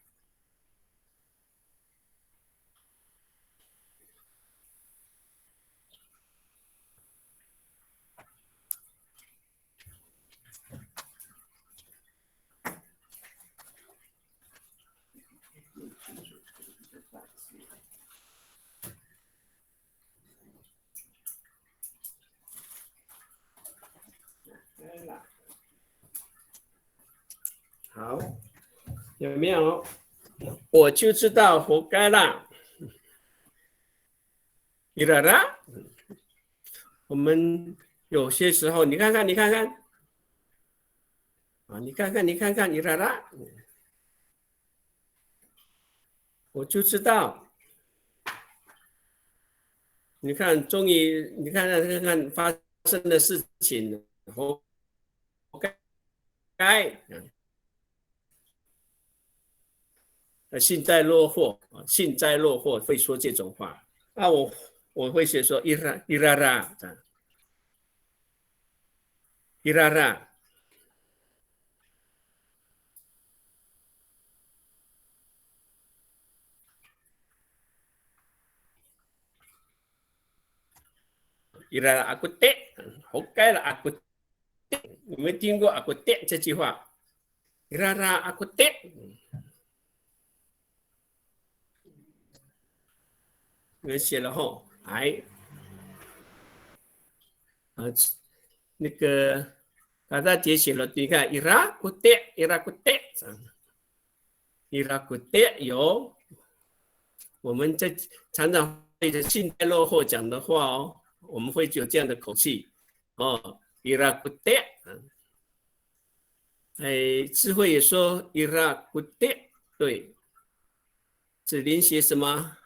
好，有没有？我就知道活该啦。伊拉拉，我们有些时候，你看看，你看看，你看看，伊拉拉，我就知道。你看，终于，你看看发生的事情，活该。幸灾乐祸，会说这种话。那我会写说伊拉拉，伊拉拉。伊拉拉aku tek， 活该了 aku tek， 有没有听过 aku tek 这句话？伊拉拉 aku tek。有写了吼，那个大姐写了，你看伊拉古德有我们在常常对着幸灾乐祸讲的话哦，我们会有这样的口气哦。Irakutte，智慧也说 Irakutte， 对。子林写什么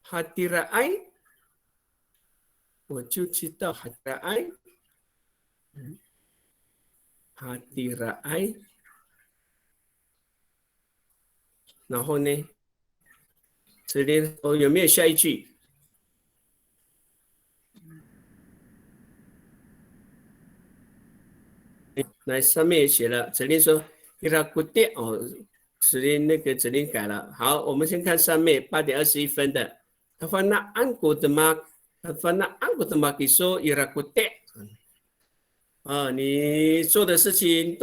？Hadirai， 我就知道 Hadirai，Hadirai， 然后呢？子林，有没有下一句？来，上面也写了，子林说 Irakutte 哦。子林改了。好，我们先看上面8:21分的。Kafanaan ko iso Irakutte。你做的事情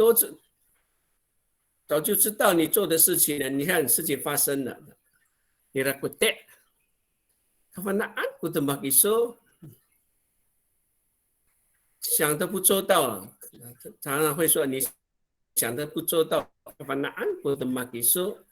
早就知道你做的事情了。你看事情发生了。Irakutte。Kafanaan ko iso， 想的不周到，常常会说你想的不周到。Kafanaan ko iso。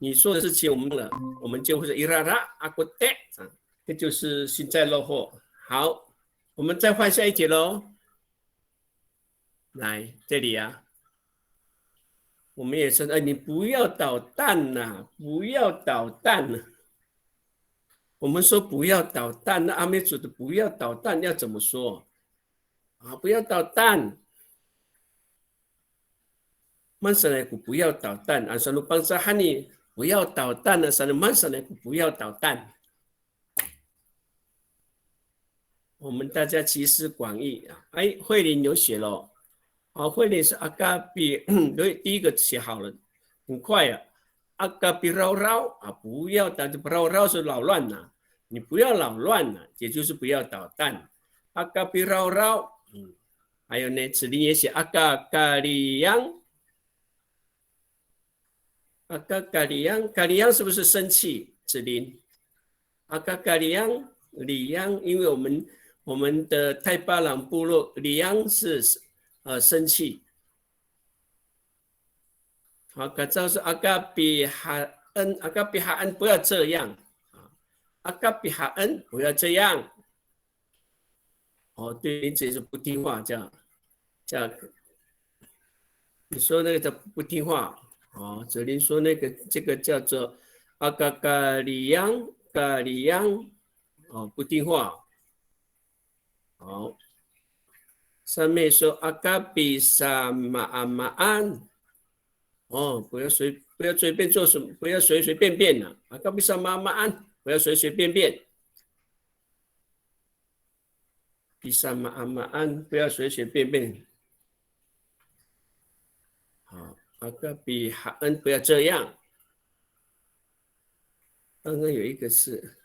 你做的事情我们就会说 irara akutte， 这就是幸灾乐祸。好，我们再换下一题喽。来这里啊，我们也说，你不要捣蛋呐，不要捣蛋呐。我们说不要捣蛋，那阿美族的不要捣蛋要怎么说啊？不要捣蛋。Mansalaku不要捣蛋，Asal bangsa Hani不要捣蛋了，Asal Mansalaku不要捣蛋。我们大家集思广益啊！慧玲有写了，慧玲是阿嘎比，第一个写好了，很快啊。阿嘎比绕绕啊，不要捣蛋，绕绕是扰乱呐，你不要扰乱呐，也就是不要捣蛋。阿嘎比绕绕，还有呢，子林也写阿嘎咖喱央。阿嘎咖喱央，咖喱央是不是生气？子林，阿嘎咖喱央，里央，因为我们的泰巴朗部落里央是生气。好，改造是阿嘎比哈恩，阿嘎比哈恩不要这样啊，阿嘎比哈恩不要这样。对你自己是不听话，这样，你说那个叫不听话。子林说这个叫做阿嘎咖喱央，不听话。好，上面说阿嘎比萨马阿马安，不要随便做什么，不要随便便了。阿嘎比萨马阿马安，不要随便便。比萨马阿马安，不要随便便。好。阿嘎比哈恩不要这样。刚刚有一个是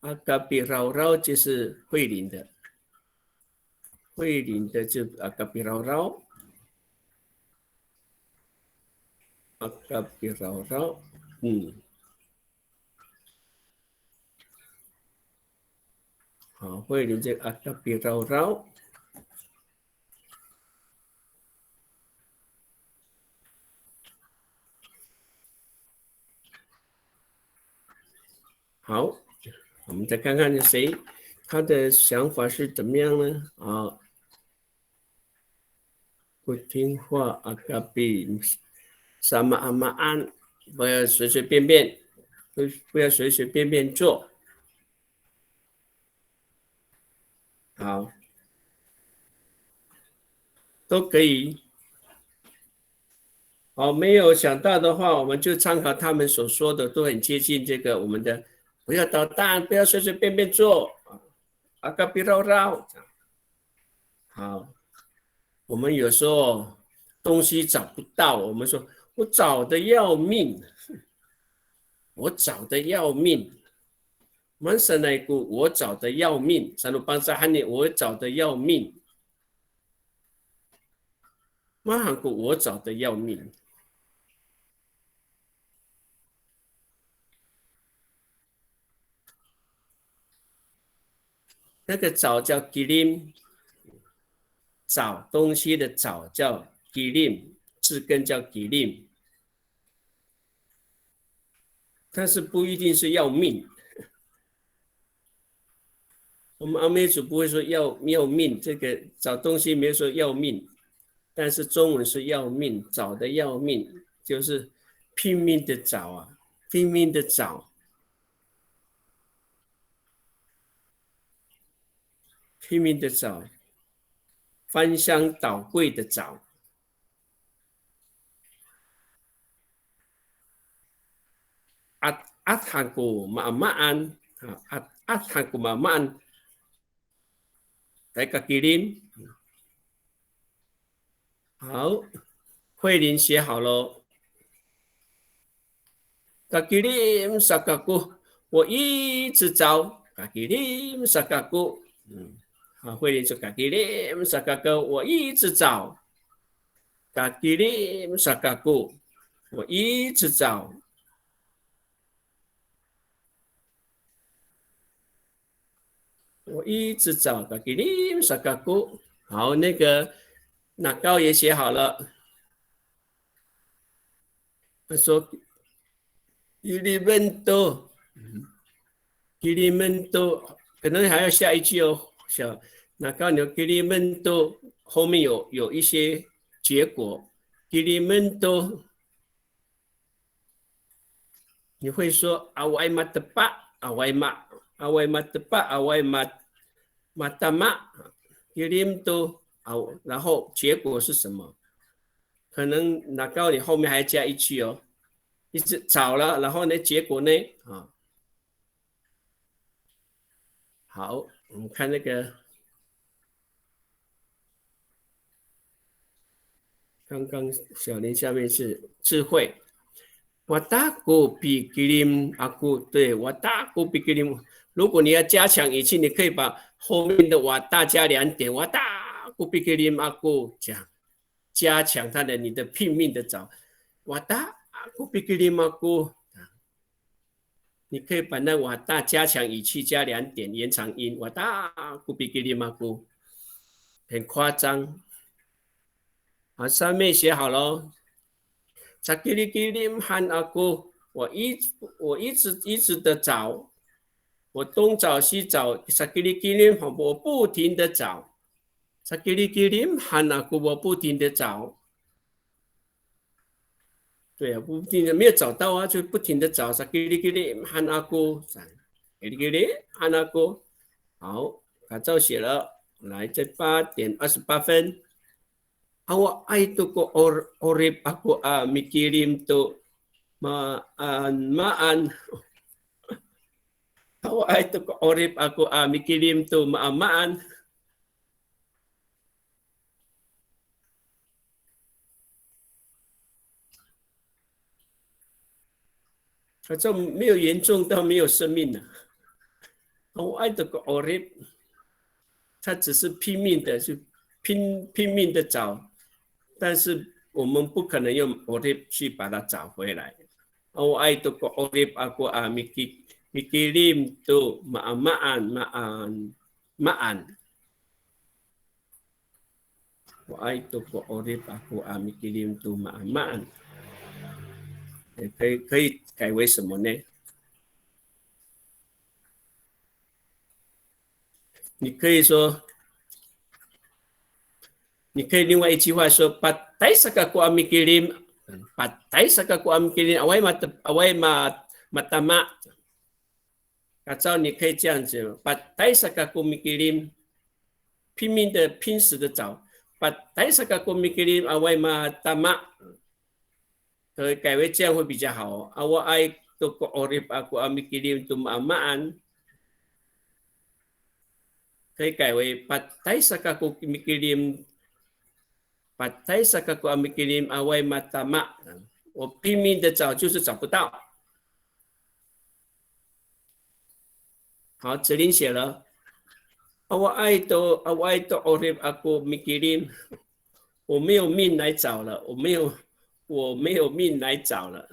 阿嘎比绕绕，就是慧琳的，就阿嘎比绕绕，阿嘎比绕绕，好，慧琳这阿嘎比绕绕。好，我们再看看谁他的想法是怎么样呢？不听话，阿嘎比sama阿玛安，不要随便便，不要随便便做。好，都可以。没有想到的话，我们就参考他们所说的，都很接近这个我们的。不要捣蛋，不要随便便做。agapirao。好，我们有时候东西找不到，我们说我找的要命，我找的要命。Mansanaiku 我找的要命，sanu pangsahani 我找的要命。Mahanku 我找的要命。那个找叫 kilim， 找东西的找叫 kilim， 字根叫 kilim， 但是不一定是要命。我们阿美族不会说要命，这个找东西没有说要命，但是中文是要命，找的要命，就是拼命的找啊，拼命的找。拼命的找，翻箱倒柜的找。Athanku ma'maan， athanku ma'maan， 来个kirim。好，慧玲写好了。Kakirim sakaku， 我一直找。Kakirim sakaku， 好，慧玲说 Kakirim sakaku， 我一直找。Kakirim sakaku， 我一直找。我一直找 Kakirim sakaku。好，那个那高也写好了。他说 Kilimento， 可能还要下一句哦。小那高牛 Kilimento 后面有一些结果。Kilimento 你会说 awai matapa awai matapa awai matama Kilimento， 然后结果是什么？可能那高你后面还加一句哦。一直找了，然后呢？结果呢？好，我们看那个，刚刚小林下面是智慧。Wataku pikirim aku， 对 ，Wataku pikirim。如果你要加强语气，你可以把后面的瓦大加2点 ，Wataku pikirim aku 加强它的你的拼命的找 ，Wataku pikirim aku。你可以把那瓦大加强语气加2点，延长音。瓦大古比吉利马古，很夸张。好，上面写好了。查吉利吉利汉阿古，我一直的找，我东找西找。查吉利吉利，我不停的找。查吉利吉利汉阿古，我不停的找。对啊，不停的没有找到啊，就不停的找。Sakili han aku， Sakili han aku。好，卡照写了，来在8点28分。Awak ai tu ko orip aku mikirim tu ma'an. Awak ai tu ko orip aku mikirim tu ma'an。反正没有严重到没有生命了。我爱的个 orip， 他只是拼命的去拼命的找，但是我们不可能用 orip 去把它找回来。我爱的个 orip aku mikirim tu ma'an。我爱的个 orip aku mikirim tu ma'an。可以改为什么呢？你可以说，你可以另外一句话说 ，Patay sakaku amikirim， Patay sakaku amikirim， awai matama。卡照你可以这样子 ，Patay sakaku mikirim， 拼死的找 ，Patay sakaku mikirim awai matama。可以改为这样会比较好。Awak ai tu ko orip aku mikirim tu ma'an。可以改为 Patay sakaku mikirim Patay sakaku mikirim awai matama。我拼命的找，就是找不到。好，子林写了 Awai to orib aku mikirim。我没有命来找了，我没有命来找了。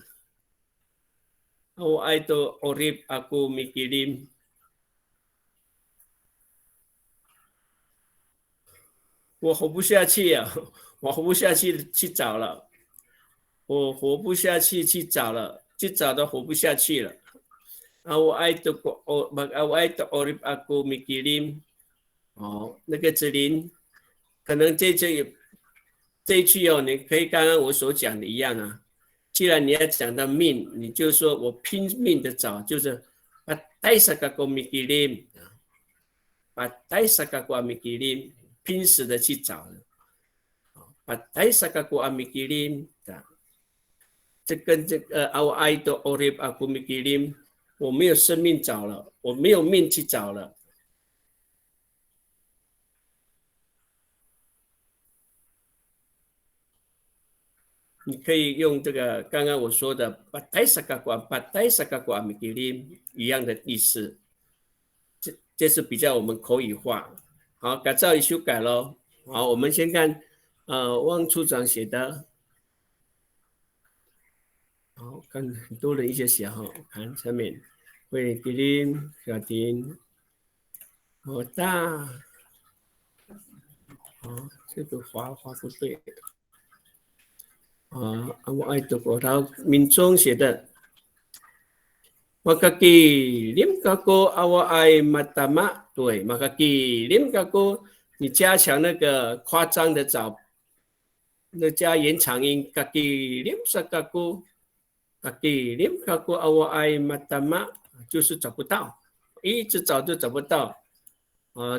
Awai to orib aku mikirim。我活不下去啊！我活不下去去找了，我活不下去去找了，去找都活不下去了。Awai to orib aku mikirim。那个子林，可能这一句哦，你可以刚刚我所讲的一样啊。既然你要讲到命，你就说我拼命的找，就是Patay sakaku mikirim， Patay sakaku mikirim。拼死的去找了。Patay sakaku mikirim， 这跟这个Awai to orib aku mikirim， 我没有生命找了，我没有命去找了。你可以用这个刚刚我说的 Patay sakaku mikirim 一样的意思，这是比较我们口语化。好，改造已修改咯。好，我们先看汪处长写的。好，看很多人一些写哈，看上面会kirim小婷，大，这个划不对。我爱读过，然后民众写的。Maka kirim kako awai matama， 对 ，maka kirim kako， 你加强那个夸张的找，那加延长音 ，kirim sakaku awai matama， 就是找不到，一直找都找不到。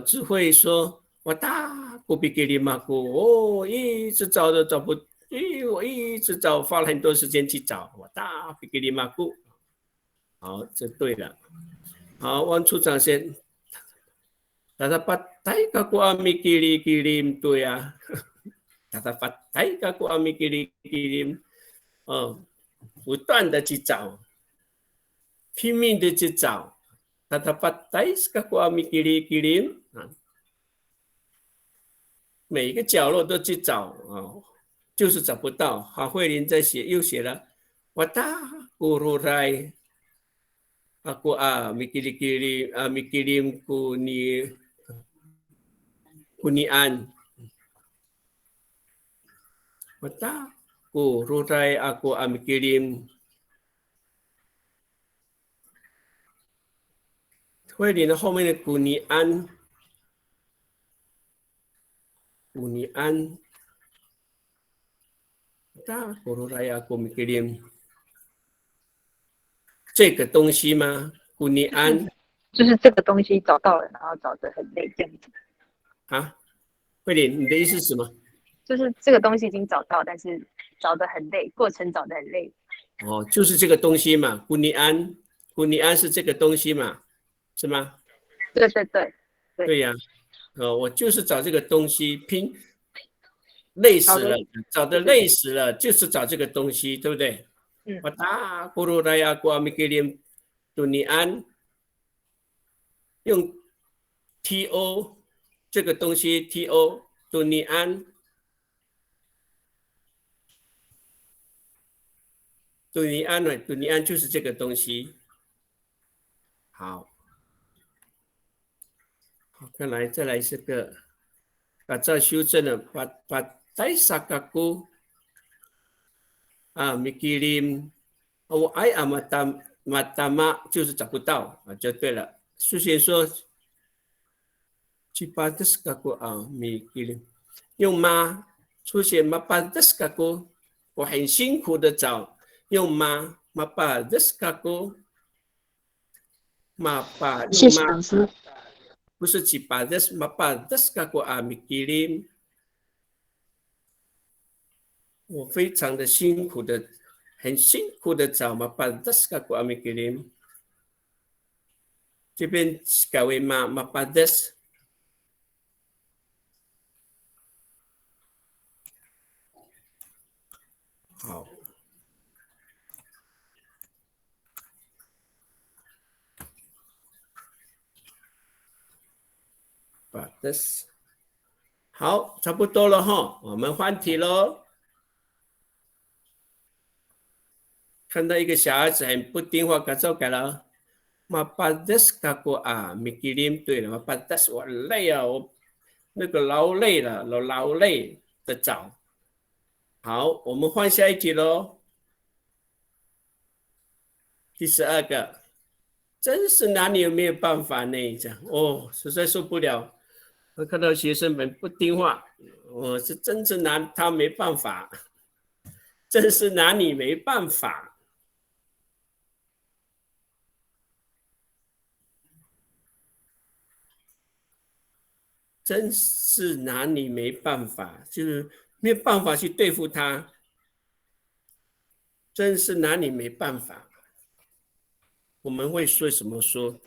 只会说我大不比kirim aku， 一直找都找不，我一直找，花了很多时间去找，我大比kirim aku。好，这对了。好，汪处长先。Tata patay kaku ami kirim， 对啊。Tata patay kaku ami kirim， 不断的去找，拼命的去找。Tata patay kaku ami kirim， 每一个角落都去找就是找不到。郝慧玲在写，又写了，Wata kururai。Aku mikirim kunian. Mata ku rurai aku mikirim. 慧玲的后面的kunian， mata ku rurai aku mikirim。这个东西吗？古尼安，就是这个东西找到了，然后找得很累这样子。慧玲，你的意思是什么？就是这个东西已经找到，但是找得很累，过程找得很累。就是这个东西嘛，古尼安是这个东西嘛，是吗？对。对呀，我就是找这个东西，累死了，找得累死了，就是找这个东西，对不对？Wata kururai aku mikirim kunian， 用 to 这个东西 to kunian， 就是这个东西。好，看来再来这个，再修正了，Patay sakaku mikirim awai matama， 就是找不到就对了。苏贤说 Cipadas kaku mikirim， 用吗？出现 mapadas kaku， 我很辛苦的找，用吗 ？mapadas kaku， mapa 谢谢老师。不是 Cipadas mapadas kaku mikirim。我非常的辛苦的，很辛苦的找mapadas kaku mikirim， 这边改为mapadas。好。batas 好，差不多了哈，我们换题喽。看到一个小孩子很不听话，改造改了。Mapadas kaku mikirim 对了 ，mapadas 我累啊，我那个劳累了，劳累的找。好，我们换下一题喽。第12个，真是拿你有没有办法呢？这样哦，实在受不了。我看到学生们不听话，我是真是拿他没办法，真是拿你没办法。真是拿你没办法，就是没有办法去对付他，真是拿你没办法。我们会说什么说？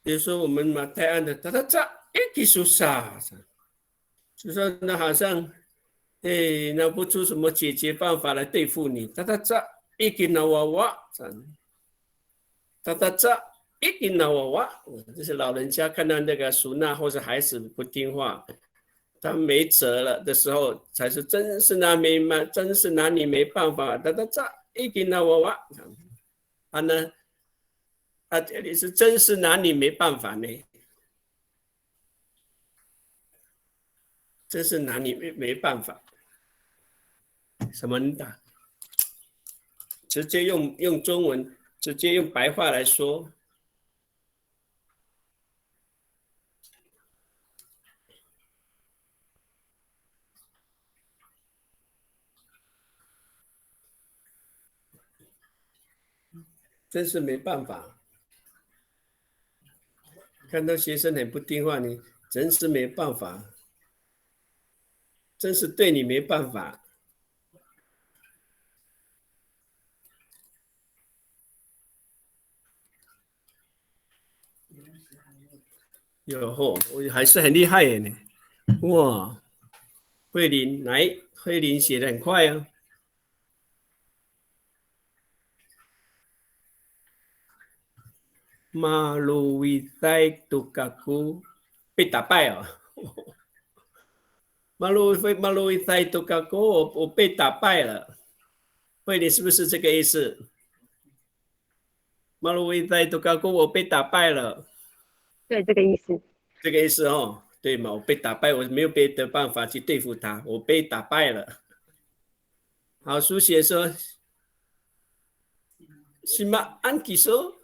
比如说我们马太安的他一起susah，就说那好像拿不出什么解决办法来对付你，一起拿娃娃，一定拿娃娃，这是老人家看到那个苏娜或者孩子不听话，他没辙了的时候，才是真是拿你没办法。一定拿娃娃，呢？这里是真是拿你没办法呢，真是拿你没办法。什么打？直接用中文，直接用白话来说。真是没办法，看到学生很不听话，你真是没办法，真是对你没办法。我还是很厉害耶呢，哇！慧玲来，慧玲写得很快啊。马路维塞杜卡库被打败了，马路维塞杜卡库我被打败了，慧玲是不是这个意思？马路维塞杜卡库我被打败了，对，这个意思。这个意思哦，对嘛？我被打败，我没有别的办法去对付他，我被打败了。好，书写说，西马安吉说。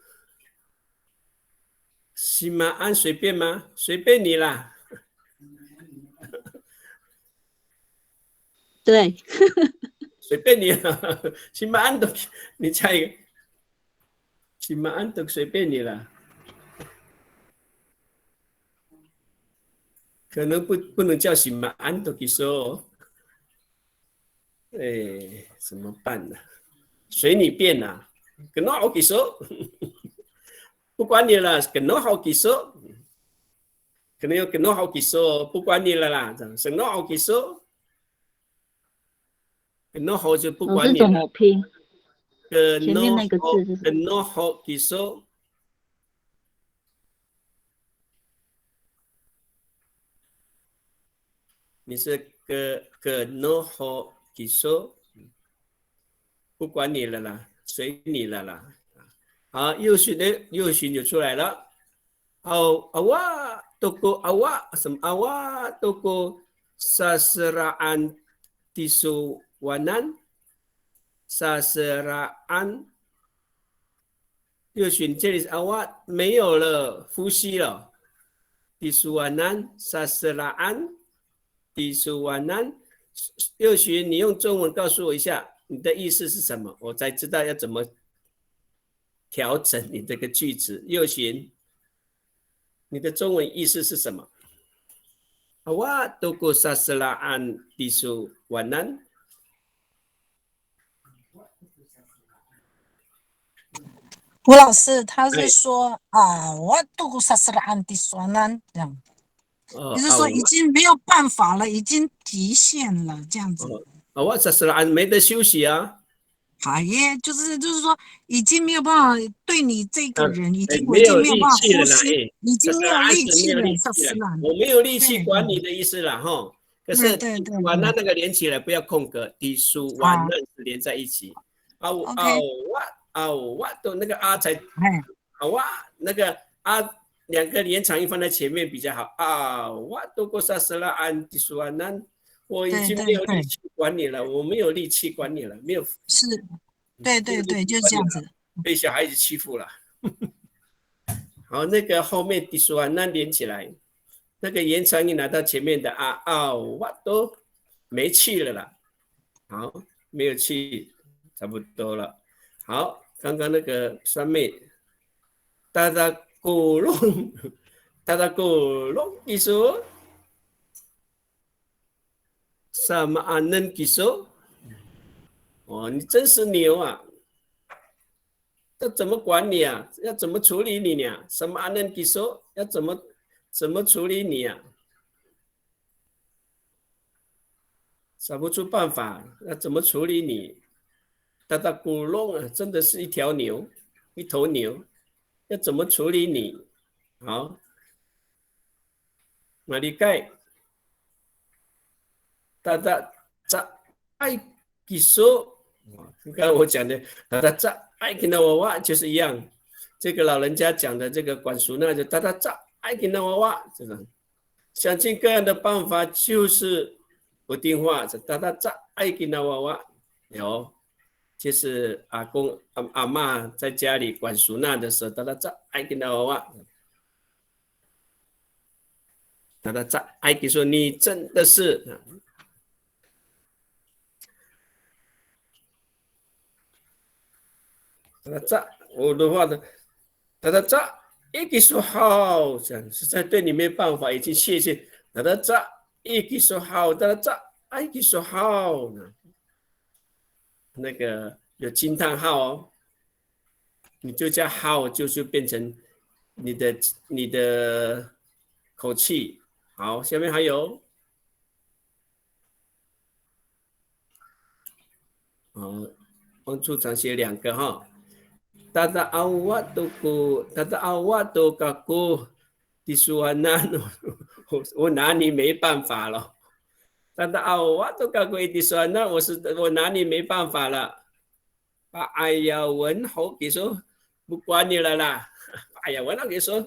西马安随便吗？随便你啦。对，随便你啦。西马安都，你猜一个。西马安都随便你啦。可能不能叫西马安都给说。怎么办呢？随你便啦。可能我给说。不管你了，可能好几说，可能好几说，不管你了啦，可能好几说，可能好就不管你了。老师怎么拼？前面那个字是什么？可能好几说，你是可能好几说，不管你了啦，随你了啦。好，右旋就出来了。好，awak toko awak 什么 awak toko sasraan tisuwanan sasraan 右旋这里是 awak 没有了，呼吸了。tisuwanan sasraan tisuwanan 右旋，你用中文告诉我一下你的意思是什么，我才知道要怎么调整你这个句子。右旋，你的中文意思是什么？ Awak toko sasraan tisuwanan 吴老师他是说我度萨斯拉安迪索南这样，就是说已经没有办法了，已经极限了这样子。我sasra'an 没得休息啊。法耶，就是说，已经没有办法对你这个人，我没有已经没有办法力气了啦，呼吸，已经没有力气了，萨斯兰，我没有力气管你的意思啦，哈。可是对，那个连起来不要空格，低数完那是连在一起。哇都那个啊才哇那个啊两个连长音放在前面比较好哇都过萨斯拉安低数完那。我已经没有力气管你了，我没有力气管你了，没有。是，对，就是这样子。被小孩子欺负了。好，那个后面第说那连起来，那个延长音拿到前面的我都没气了啦。好，没有气，差不多了。好，刚刚那个酸妹，大家鼓隆，你说。sama anan kiso， 你真是牛啊！这怎么管你啊？要怎么处理你呢？sama anan kiso， 要怎么处理你啊？想不出办法，要怎么处理你？大古龙啊，真的是一头牛，要怎么处理你？好，马里盖。大家在爱基础，刚刚我讲的，大家在爱跟娃娃就是一样。这个老人家讲的这个管熟呢，就大家在爱跟娃娃，这种想尽各样的办法，就是不听话。大家在爱跟娃娃，有就是阿公阿嬷在家里管熟那的时候，大家在爱跟娃娃。大家在爱跟说你真的是。我的话呢，他一个说好，这样实在对你没办法，已经谢谢。他一个说好，一个说好呢，那个有惊叹号哦，你就加好，就是变成你的口气。好，下面还有，王处长写2个哈。Tata awat都kaku disuanan， 我拿你没办法了。Tata awat都kaku disuanan， 我拿你没办法了。把哎呀文好给说不管你了啦，哎呀文好给说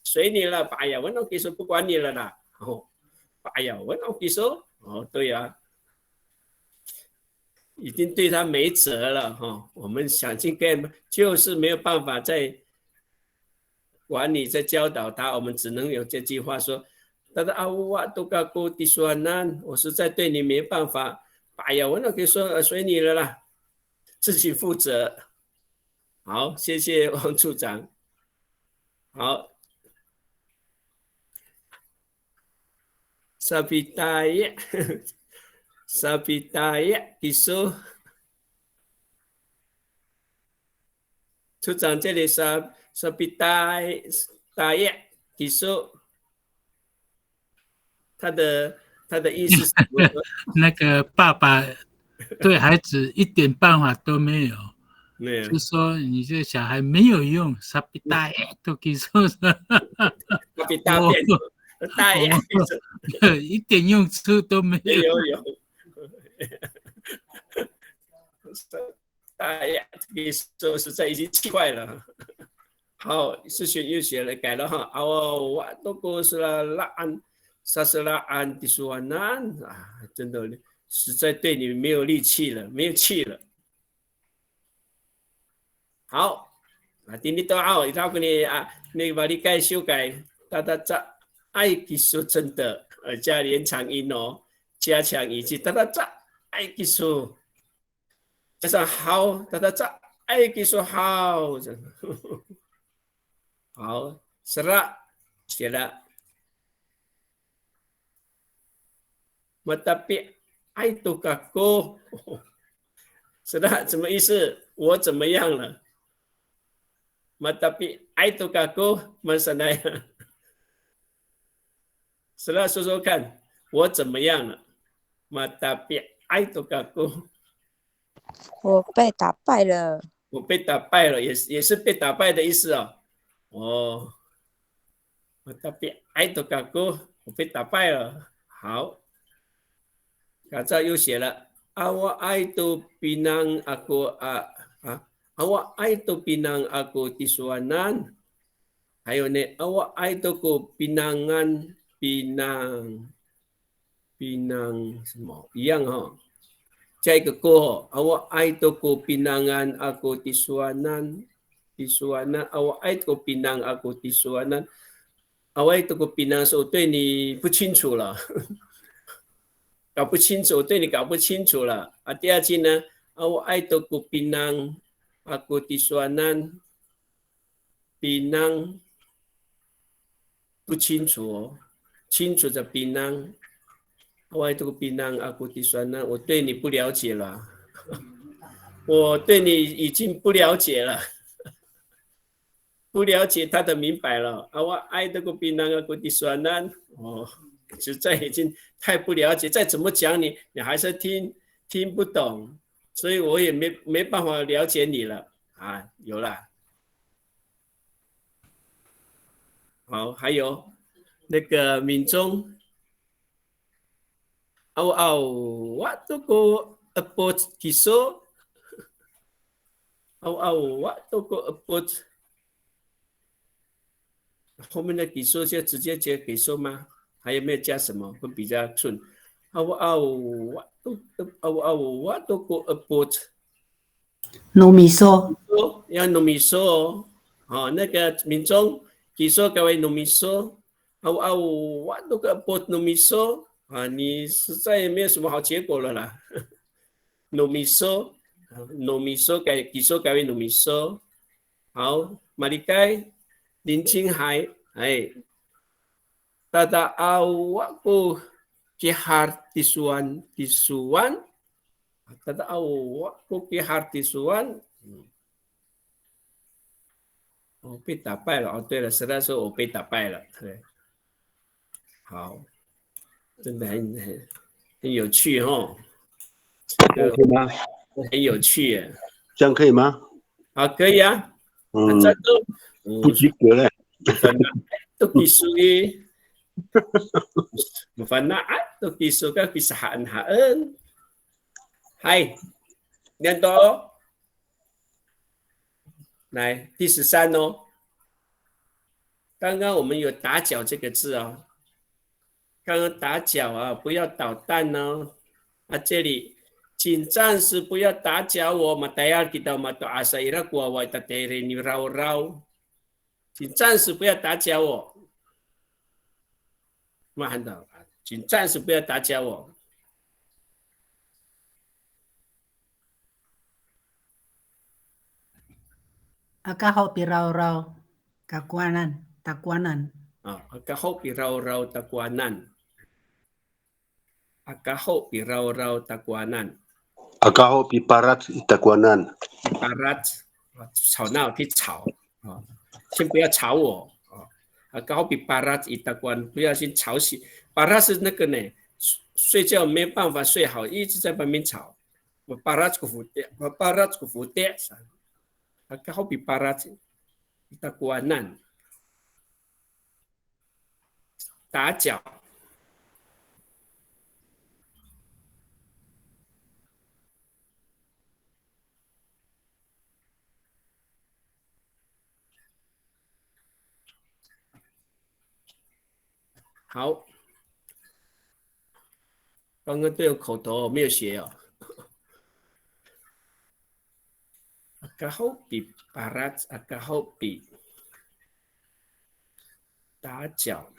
随你了，哎呀文好给说不管你了啦。哎呀文好给说对啊。已经对他没辙了哈，我们想尽各样，就是没有办法再管理、再教导他，我们只能有这句话说：“他的我都告过地说难，我实在对你没办法。哎呀，我那可以说随你了啦，自己负责。”好，谢谢王处长。好，萨比大爷。Sabitaya kiso， 处长这里Sabitaya kiso， 他的意思是那个爸爸对孩子一点办法都没有，没有，就说你这小孩没有用，Sabitaya kiso， Sabitaya 一点用处都没有。有。哎呀，这个说实在已经气坏了。好，是学又学了，改了哈。我都过是了安，萨斯拉安的说难啊，真的实在对你没有力气了，没有气了。好，今天都好，一道给你那个把你改修改，大家在爱技术真的加连长音哦，加强语气，大家在。爱技术，加上好，大家在爱技术好，好，是了，写了。Tapi ai tu kaku， 是的，什么意思？我怎么样了 ？Tapi ai tu kaku masanaya， 是的，说说看，我怎么样了 ？Tapi 爱都嘎咕，我被打败了。我被打败了，也是被打败的意思哦。哦，我tapi爱都嘎咕，我被打败了。好，卡扎又写了，awak ai tu pinang aku awak ai tu pinang aku tisuanan， 还有呢，awak ai tu ku pinangan pinang 什么一样哈、加一个过 awak ai tu ku pinangan aku tisuanan awak ai tu pinang aku tisuanan awak tu ku pinang 是我对你不清楚了。搞不清楚，对你搞不清楚了啊。第二句呢 ，awak ai tu ku pinang aku tisuanan pinang 不清楚哦，清楚的pinang awak ai tu ku pinang aku tisuanan 我对你不了解了，我对你已经不了解了，不了解他的明白了。awak ai tu ku pinang aku tisuanan 哦。实在已经太不了解，再怎么讲你还是听不懂，所以我也没办法了解你了啊。有了，好，还有那个闽中，waktu ko upload kisah， waktu ko upload， 后面的kisah就直接接kisah吗？还有没有加什么会比较顺？waktu ko upload nomiso 要 nomiso 哦，那个民众kisah各位 nomiso waktu ko upload nomiso 啊，你实在也没有什么好结果了啦。nomiso给kisah各位 nomiso 好，马里盖林青海哎。Tada awakku kihar tisuan tada awakku kihar tisuan 我被打败了哦，对了，实在说我被打败了，对，好，真的很有趣哦，可以吗？很有趣耶，这样可以吗？好，可以啊，这都不及格了，都必须的。Mufanaat tu kisu ka pisahan haan. Hai, 念到来第13哦。刚刚我们有打搅这个字哦，刚刚打搅啊，不要捣蛋哦。啊，这里请暂时不要打搅我。Matayal kita mato asa ira kuwa wa tatere ni rau rau， 请暂时不要打搅我。看到，请暂时不要打搅我。Akaho pirau-rau takuanan. Akaho pirau-rau takuanan. Akaho pirau-rau takuanan. Akaho piparat takuanan. Parat 吵闹去吵啊，先不要吵我。高比巴拉伊达关，不要先吵醒。巴拉是那个呢，睡觉没办法睡好，一直在旁边吵。我巴拉这个蝴蝶，我巴拉这个蝴蝶，高比巴拉伊达关难，打搅。好，刚刚都有口头，没有写哦。Akahobi barat akahobi 打搅。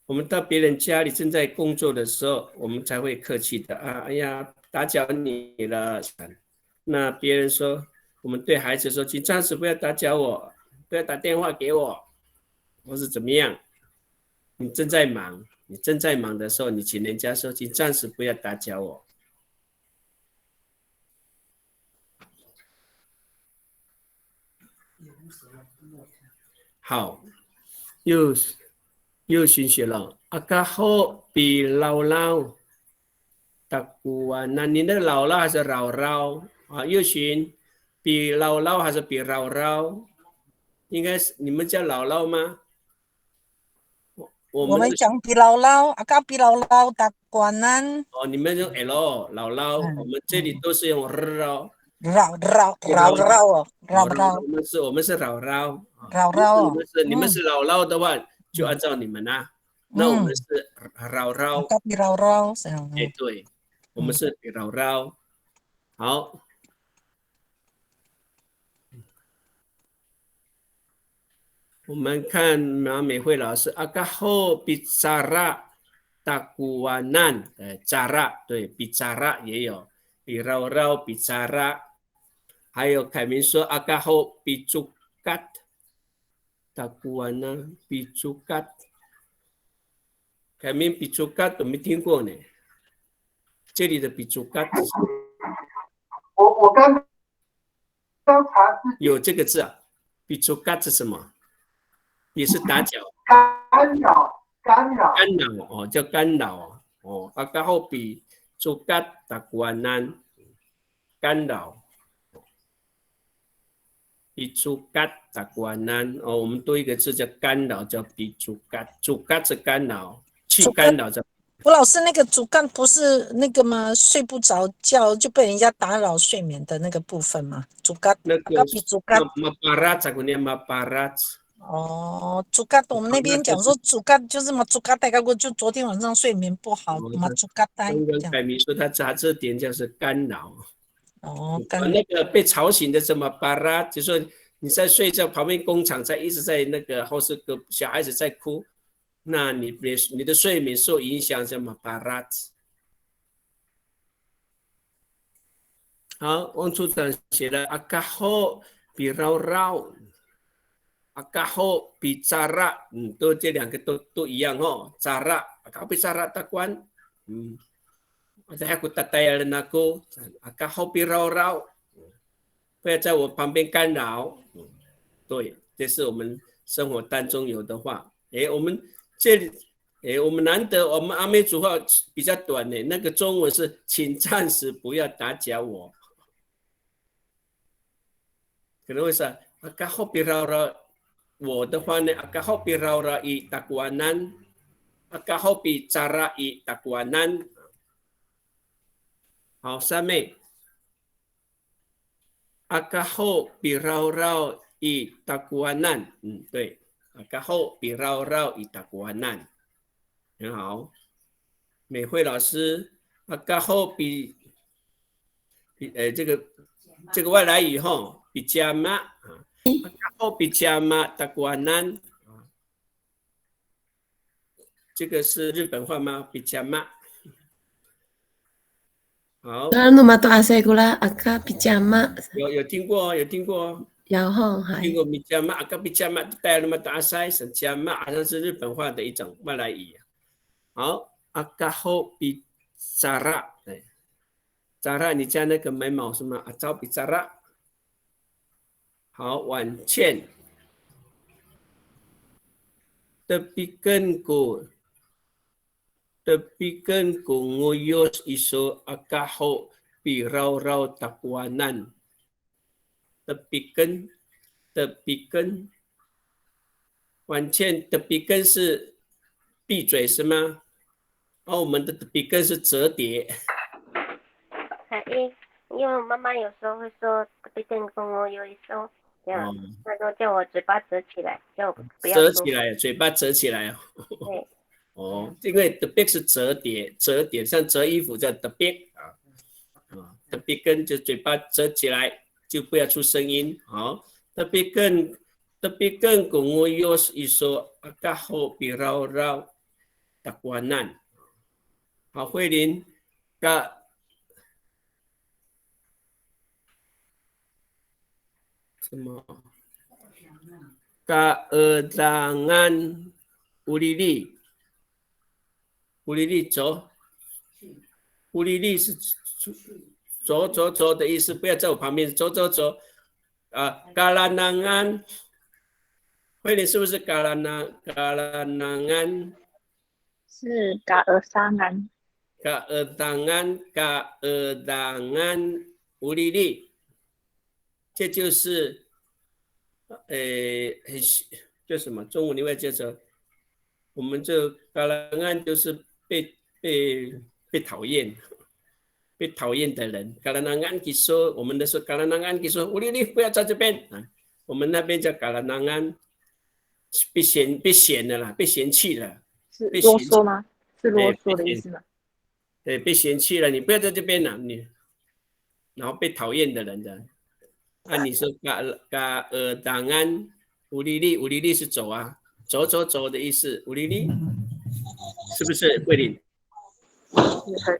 我们到别人家里正在工作的时候，我们才会客气的啊，哎呀，打搅你了。那别人说，我们对孩子说，请暂时不要打搅我，不要打电话给我，或是怎么样。你正在忙的时候，你请人家说，请暂时不要打搅我。好，又新学了。Akaho bi lau lau， takuanan，你那个姥姥还是姥姥啊？右群比姥姥还是比姥姥？应该是你们叫姥姥吗？我们讲比姥姥，阿嘎比姥姥takuanan。哦，你们用 L 姥姥，我们这里都是用 R 哦。绕哦，绕。我们是姥姥。姥姥哦。你们是姥姥的话，就按照你们啦。那我们是姥姥。阿嘎比姥姥。哎，对，我们是比姥姥。好。我们看马美惠老师，Akaho bicara takuanan，cara 对 bicara 也有，比绕绕 bicara， 还有凯明说 Akaho bicukat takuanan bicukat， 凯明 bicukat 我没听过呢，这里的 bicukat， 我刚查有这个字啊 ，bicukat 是什么？也是打搅，干扰哦，叫干扰哦。然后比出干打关难，干扰，比出干打关难哦。我们多一个字叫干扰，叫比出干，主干是干扰，去干扰叫。吴老师，那个主干不是那个吗？睡不着觉就被人家打扰睡眠的那个部分吗？主干，那个比主干。maparat， 怎么念 maparat？哦，主干，我们那边讲说主干就是嘛，主干带过就昨天晚上睡眠不好嘛，主干带。刚刚凯明说他查这点就是干扰。哦，那个被吵醒的什么巴拉，就说你在睡觉，旁边工厂一直在那个，或是个小孩子在哭，那你的睡眠受影响，什么巴拉？好，汪处长写了阿卡后比绕绕。阿卡后比扎拉，都这两个都一样哦。扎拉，阿卡比扎拉tak关，aku tak tayal aku， 阿卡后比绕绕，不要在我旁边干扰。对，这是我们生活当中有的话。我们这里，我们难得，我们阿美族话比较短呢。那个中文是，请暂时不要打搅我。可能会说阿卡后比绕绕。我的话呢 ，Akaho birau i takwanan， Akaho bicara i takwanan。好，下面 Akaho birau i takwanan， 对 ，Akaho birau i takwanan， 很好。美惠老师 ，Akaho bi， 这个外来语哈，比加嘛。Akaho bicara takuanan， 这个是日本话吗？bicara。好。有听过，有听过。有哈，听过bicara，Akaho bicara带了吗？打塞是bicara，好像是日本话的一种外来语。好 ，Akaho bicara， 对 ，cara 你加那个眉毛是吗？Akaho bicara。好，婉倩。Tepikan ko nguyos iso akaho pirau-rau takwanan。Tepikan， 婉倩 tepikan 是闭嘴是吗？我们的 tepikan 是折叠。因为我妈妈有时候会说 tepikan ko nguyos iso。那时候叫我嘴巴折起来，叫我不要折起来，嘴巴折起来哦。对。因为 the big 是折叠，像折衣服叫 the big the big 跟就嘴巴折起来，就不要出声音。好 ，the big 跟 kung yos iso akaho birau-rau takwanan。好，慧琳，什么？keedangan ulili， 走，ulili 是走的意思，不要在我旁边走。kalanangan， 慧琳是不是kalanangan？ 是嘎尔沙南。keerdangan ulili， 这就是叫什么？中文你会叫做，我们这keerdangan就是被讨厌。被讨厌的人 ，keerdangan kisah， 我们的说 keerdangan kisah， ulili 不要在这边啊，我们那边叫keerdangan， 被嫌的啦，被嫌弃了。是啰嗦吗？是啰嗦的意思吗？对，被嫌弃了，你不要在这边了，你，然后被讨厌的人的，按你说keerdangan ulili， ulili 是走啊，走的意思 ，ulili 是不是慧玲？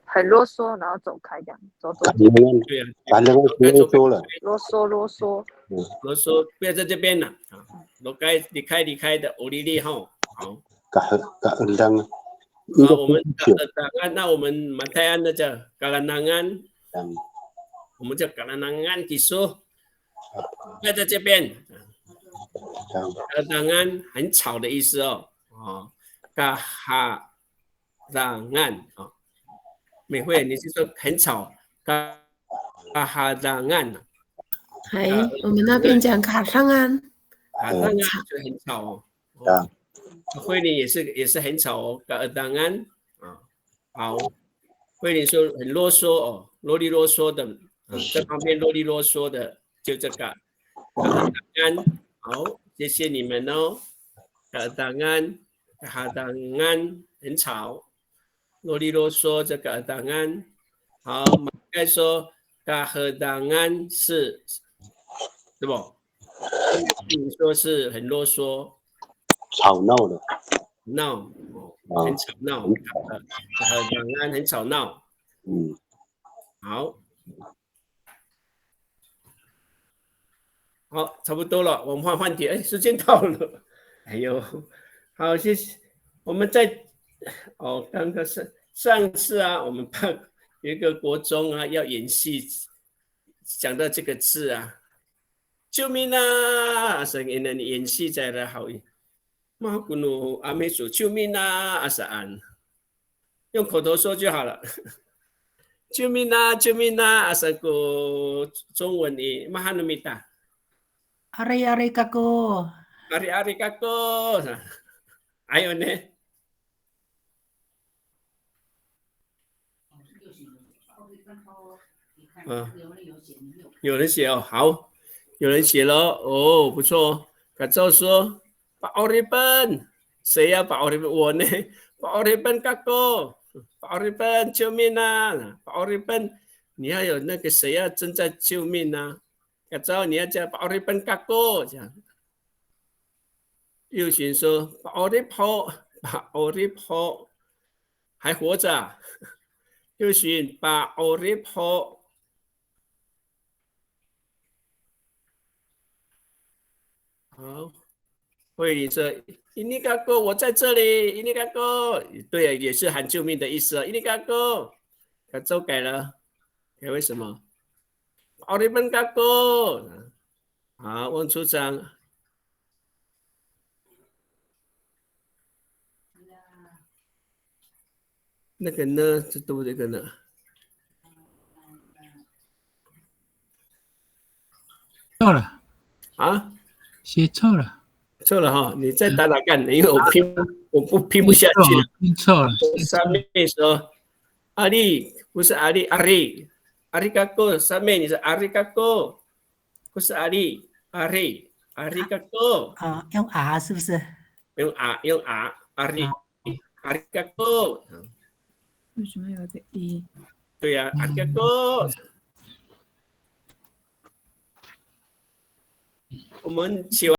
很啰嗦，然后走开这样，走。对啊，啰嗦了。啰嗦，不要在这边了啊！离开的ulili哈，好。keerdangan。好，我们keerdangan，那我们马太安的叫keerdangan，我们叫keerdangan kisah， 不要在这边。keerdangan 很吵的意思哦，kehadangan 啊。美惠，你是说很吵？kehadangan， 我们那边讲kehadangan， 就很吵哦。慧玲也是很吵哦，keerdangan啊，好，慧玲说很啰嗦哦，啰里啰嗦的，在旁边啰里啰嗦的，就这个keerdangan，好，谢谢你们哦，keerdangan 很吵。啰里啰嗦这个keerdangan，好，马该说keerdangan是，对不？你说是很啰嗦，吵闹的，很吵闹，keerdangan很吵闹，好，差不多了，我们换题，时间到了，哎呦，好，谢谢，我们再。刚刚上次啊，我们有一个国中啊要演戏，讲到这个字啊，救命啊！声音呢，你演戏在了好，马古努阿美属救命啊！阿安，用口头说就好了。救命啊！救命啊！阿萨古中文的马哈努米达。阿里嘎哥。阿里嘎哥，还有呢？有人写哦，好，有人写了哦，不错。可照说，把奥利本，谁要把奥利本？我呢？把奥利本嘎哥，把奥利本救命啊！把奥利本，你要有那个谁要正在救命啊？可照你要叫把奥利本嘎哥这样。右旋说，把奥利普还活着啊？右旋把奥利普。好，慧玲说：“伊尼嘎哥，我在这里。伊尼嘎哥，对啊，也是喊救命的意思啊。伊尼嘎哥，他周改了，改为什么？奥利本嘎哥。好，问处长。那个呢？这多这个呢？错了啊？”写错了哈，你再打看，因为我拼不下去了。拼错了。上面说阿里不是阿里，阿里嘎哥，上面你是阿里嘎哥，不是阿里嘎哥。用 R 是不是？用 R， 阿里嘎哥。为什么有个 E？ 对呀，阿里嘎哥。我们写完。